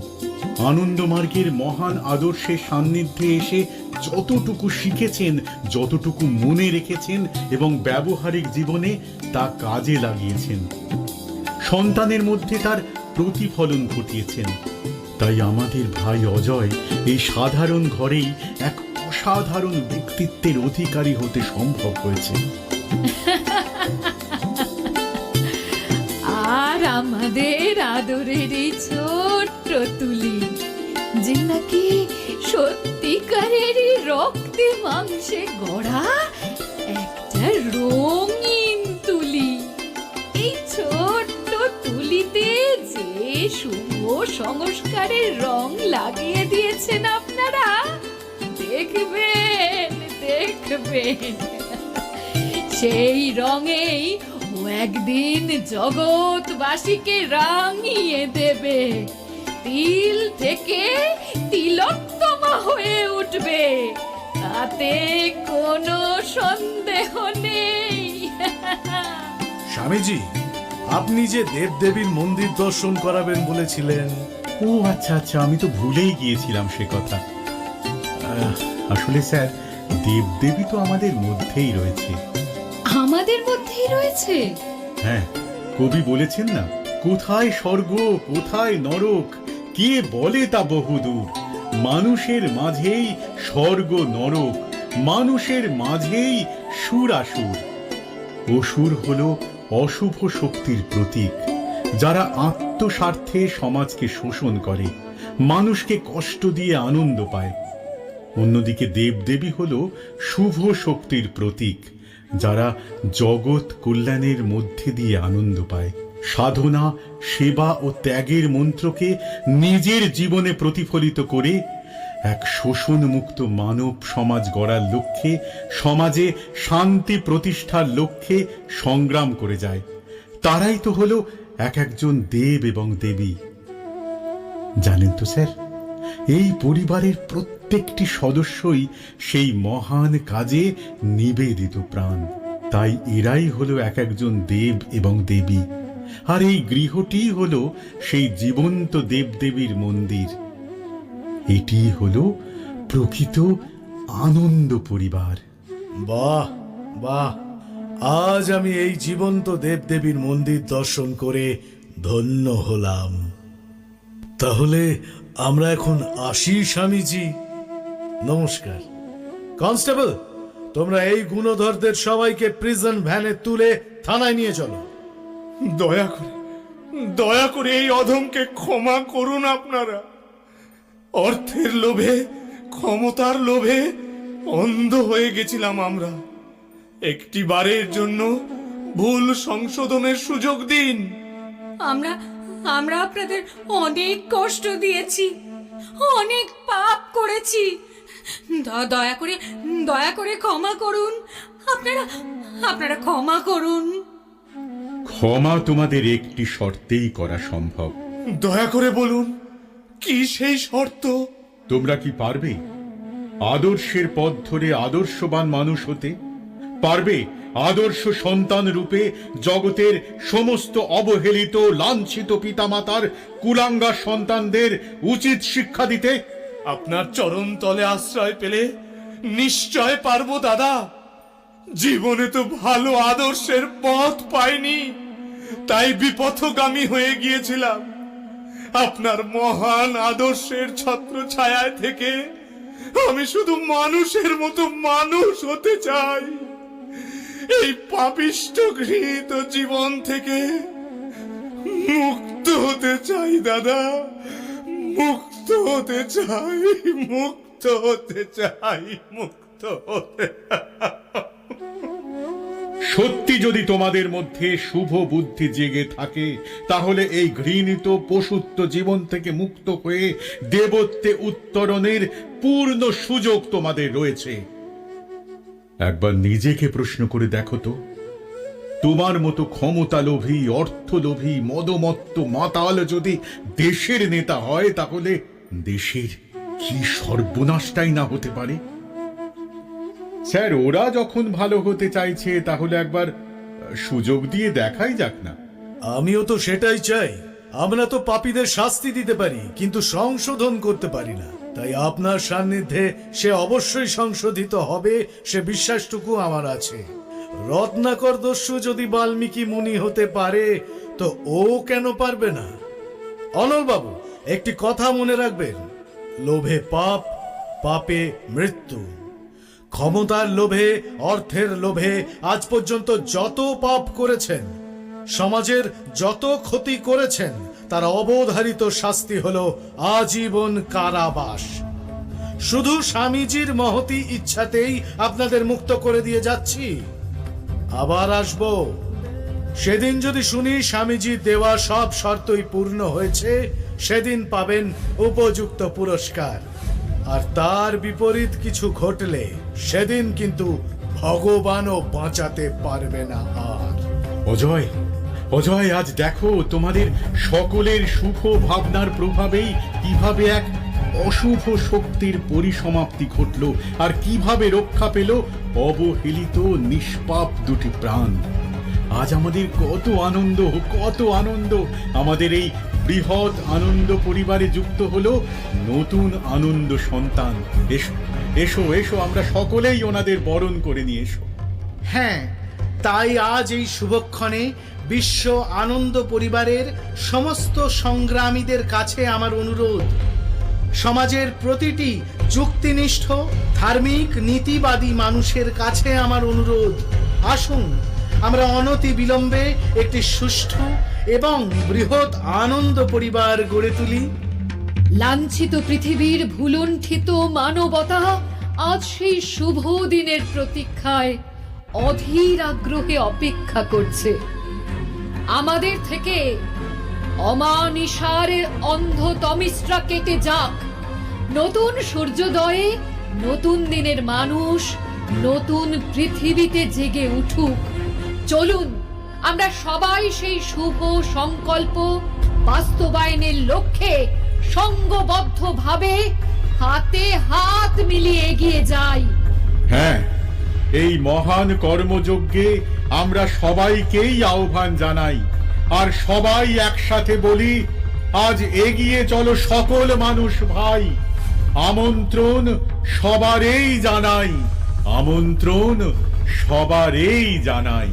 আনন্দমার্গের মহান আদর্শের সান্নিধ্যে এসে যতটুকু শিখেছেন, যতটুকু মনে রেখেছেন এবং ব্যবহারিক জীবনে তা কাজে লাগিয়েছেন, সন্তানের মধ্যে তার প্রতিফলন ঘটিয়েছেন। তাই আমাদের ভাই অজয় এই সাধারণ ঘরেই এক অসাধারণ ব্যক্তিত্বের অধিকারী হতে সম্ভব হয়েছে। আর আমাদের আদরের এই ছোট্ট তুলি, যে নাকি সত্যিকারেরই রক্তে মাংসে গড়া একটা রঙিন তুলি। এই ছোট্ট তুলিতে যে শুভ সংস্কারের রং লাগিয়ে দিয়েছেন আপনারা, দেখবেন দেখবেন সেই রঙেই ও একদিন জগৎবাসীকে রাঙিয়ে দেবে। তিল থেকে তিলোত্তমা হয়ে উঠবে, তাতে কোনো সন্দেহ নেই। স্বামীজি, আপনি যে দেবদেবীর মন্দির দর্শন করাবেন বলেছিলেন। ও আচ্ছা আচ্ছা, আমি তো ভুলেই গিয়েছিলাম সে কথা। আসলে স্যার, দেবদেবী তো আমাদের মধ্যেই রয়েছে। আমাদের মধ্যেই রয়েছে? হ্যাঁ, কবি বলেছেন না, কোথায় স্বর্গ কোথায় নরক, কে বলে তা বহুদূর। মানুষের মাঝেই স্বর্গ নরক, মানুষের মাঝেই সুরাসুর। অসুর হলো অশুভ শক্তির প্রতীক, যারা আত্মস্বার্থে সমাজকে শোষণ করে, মানুষকে কষ্ট দিয়ে আনন্দ পায়। অন্যদিকে দেবদেবী হলো শুভ শক্তির প্রতীক, যারা জগৎ কল্যাণের মধ্যে দিয়ে আনন্দ পায়। সাধনা, সেবা ও ত্যাগের মন্ত্রকে নিজের জীবনে প্রতিফলিত করে এক শোষণমুক্ত মানব সমাজ গড়ার লক্ষ্যে, সমাজে শান্তি প্রতিষ্ঠার লক্ষ্যে সংগ্রাম করে যায়। তারাই তো হলো এক একজন দেব এবং দেবী। জানেন তো স্যার, এই পরিবারের প্রত্যেকটি সদস্যই সেই মহান কাজে নিবেদিত প্রাণ। তাই এরাই হলো এক একজন দেব এবং দেবী। আর এই গৃহটি হলো সেই জীবন্ত দেবদেবীর মন্দির। এটি হলো প্রকৃত আনন্দ পরিবার। বাহ বাহ, আজ আমি এই জীবন্ত দেবদেবীর মন্দির দর্শন করে ধন্য হলাম। তাহলে আমরা এখন আসি স্বামীজি। নমস্কার। কনস্টেবল, তোমরা এই গুণধরদের সবাইকে প্রিজন ভ্যানে তুলে থানায় নিয়ে চলো। দয়া করে এই অধমকে ক্ষমা করুন আপনারা। অর্থের লোভে, ক্ষমতার লোভে অন্ধ হয়ে গেছিলাম আমরা। একটি বারের জন্য ভুল সংশোধনের সুযোগ দিন। আমরা আপনাদের অনেক কষ্ট দিয়েছি, অনেক পাপ করেছি। দয়া করে ক্ষমা করুন। আপনারা ক্ষমা করুন। ক্ষমা তোমাদের একটি শর্তেই করা সম্ভব। দয়া করে বলুন, কি সেই শর্ত? তোমরা কি পারবে আদর্শের পথ ধরে আদর্শবান মানুষ হতে? পারবে আদর্শ সন্তান রূপে জগতের সমস্ত অবহেলিত লাঞ্ছিত পিতামাতার কুলাঙ্গা সন্তানদের উচিত শিক্ষা দিতে? আপনার চরণ তলে আশ্রয় পেলে নিশ্চয় পারবো দাদা। জীবনে তো ভালো আদর্শের পথ পাইনি, তাই বিপথগামী হয়ে গিয়েছিলাম। আপনার মহান আদর্শের ছত্র ছায়ায় থেকে আমি শুধু মানুষের মতো মানুষ হতে চাই। এই পাপিষ্ঠ ঘৃণিত জীবন থেকে মুক্ত হতে চাই দাদা, মুক্ত হতে চাই, মুক্ত হতে চাই, মুক্ত হতে। সত্যি যদি তোমাদের মধ্যে শুভ বুদ্ধি জেগে থাকে, তাহলে এই ঘৃণিত পশুত্ব জীবন থেকে মুক্ত হয়ে দেবত্বে উত্তরণের পূর্ণ সুযোগ তোমাদের রয়েছে। একবার নিজেকে প্রশ্ন করে দেখো তো, তোমার মতো ক্ষমতালোভী, অর্থলোভী, মদমত্ত মাতাল যদি দেশের নেতা হয়, তাহলে দেশের কি সর্বনাশটাই না হতে পারে। স্যার, ওরা যখন ভালো হতে চাইছে, তাহলে একবার সুযোগ দিয়ে দেখাই যাক না। আমিও তো সেটাই চাই। আমরা তো পাপীদের শাস্তি দিতে পারি, কিন্তু সংশোধন করতে পারি না। তাই আপনার সান্নিধ্যে সে অবশ্যই সংশোধিত হবে, সে বিশ্বাসটুকু আমার আছে। রত্নাকর দস্যু যদি বাল্মীকি মুনি হতে পারে, তো ও কেন পারবে না? অনল বাবু, একটি কথা মনে রাখবেন, লোভে পাপ, পাপে মৃত্যু। ক্ষমতার লোভে, অর্থের লোভে আজ পর্যন্ত যত পাপ করেছেন, সমাজের যত ক্ষতি করেছেন, তার অবধারিত শাস্তি হলো আজীবন কারাবাস। শুধু স্বামীজির মহতি ইচ্ছাতেই আপনাদের মুক্ত করে দিয়ে যাচ্ছি। আবার আসব, সেদিন যদি শুনি স্বামীজি দেওয়া সব শর্তই পূর্ণ হয়েছে, সেদিন পাবেন উপযুক্ত পুরস্কার। আর তার বিপরীত কিছু ঘটলে সেদিন কিন্তু ভগবানও বাঁচাতে পারবে না। আর অজয়, অজয়, আজ দেখো তোমাদের সকলের শুভ ভাবনার প্রভাবেই কিভাবে এক অশুভ শক্তির পরিসমাপ্তি ঘটল আর কিভাবে রক্ষা পেল অবহেলিত নিষ্পাপ দুটি প্রাণ। আজ আমাদের কত আনন্দ, কত আনন্দ। আমাদের এই বৃহৎ আনন্দ পরিবারে যুক্ত হলো নতুন আনন্দ সন্তান। এসো এসো এসো, আমরা সকলেই ওনাদের বরণ করে নিয়ে এসো। হ্যাঁ, তাই আজ এই শুভক্ষণে বিশ্ব আনন্দ পরিবারের সমস্ত সংগ্রামীদের কাছে আমার অনুরোধ, সমাজের প্রতিটি যুক্তিনিষ্ঠ ধার্মিক নীতিবাদী মানুষের কাছে আমার অনুরোধ, আসুন আমরা অনতি বিলম্বে একটি সুষ্ঠু এবং বৃহৎ আনন্দ পরিবার গড়ে তুলি। লাঞ্ছিত পৃথিবীর ভুলুণ্ঠিত মানবতা আজ সেই শুভ দিনের প্রতীক্ষায় অধীর আগ্রহে অপেক্ষা করছে। আমাদের থেকে অমানিসার অন্ধ তমিস্রা কেটে যাক, নতুন সূর্যোদয়ে নতুন দিনের মানুষ নতুন পৃথিবীতে জেগে উঠুক। চলুন আমরা সবাই সেই শুভ সংকল্প বাস্তবায়নের লক্ষ্যে সংঘবদ্ধভাবে হাতে হাত মিলিয়ে এগিয়ে যাই। হ্যাঁ, এই মহান কর্মযজ্ঞে আমরা সবাইকেই আহ্বান জানাই আর সবাই একসাথে বলি, আজ এগিয়ে চলো সকল মানুষ ভাই। আমন্ত্রণ সবারই জানাই, আমন্ত্রণ সবারই জানাই।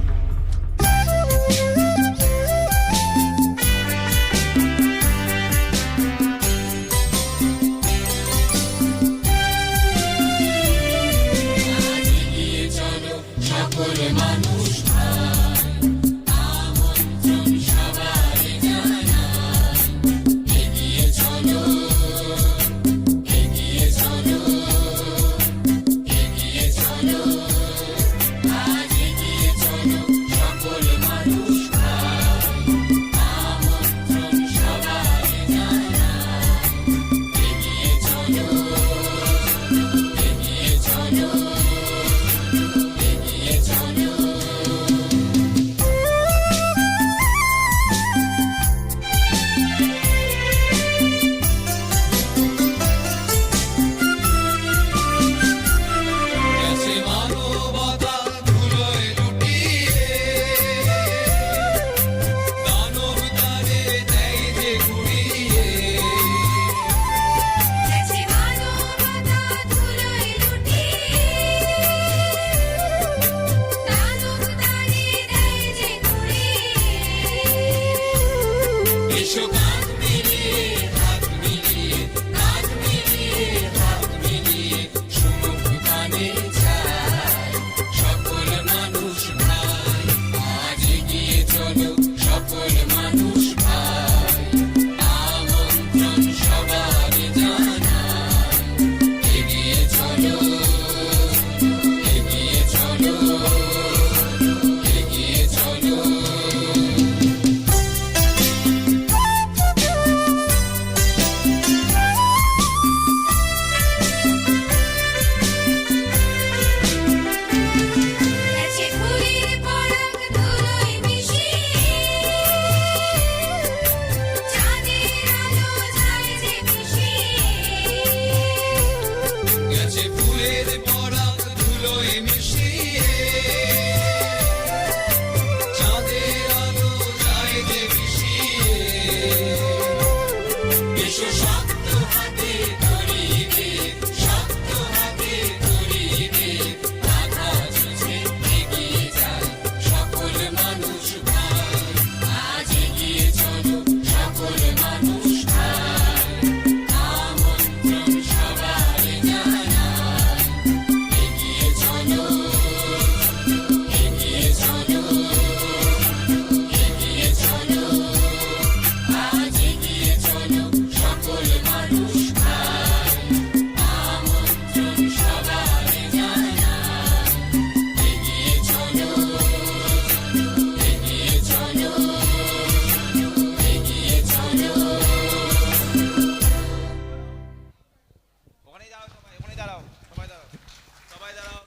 ওখানে দাঁড়াও।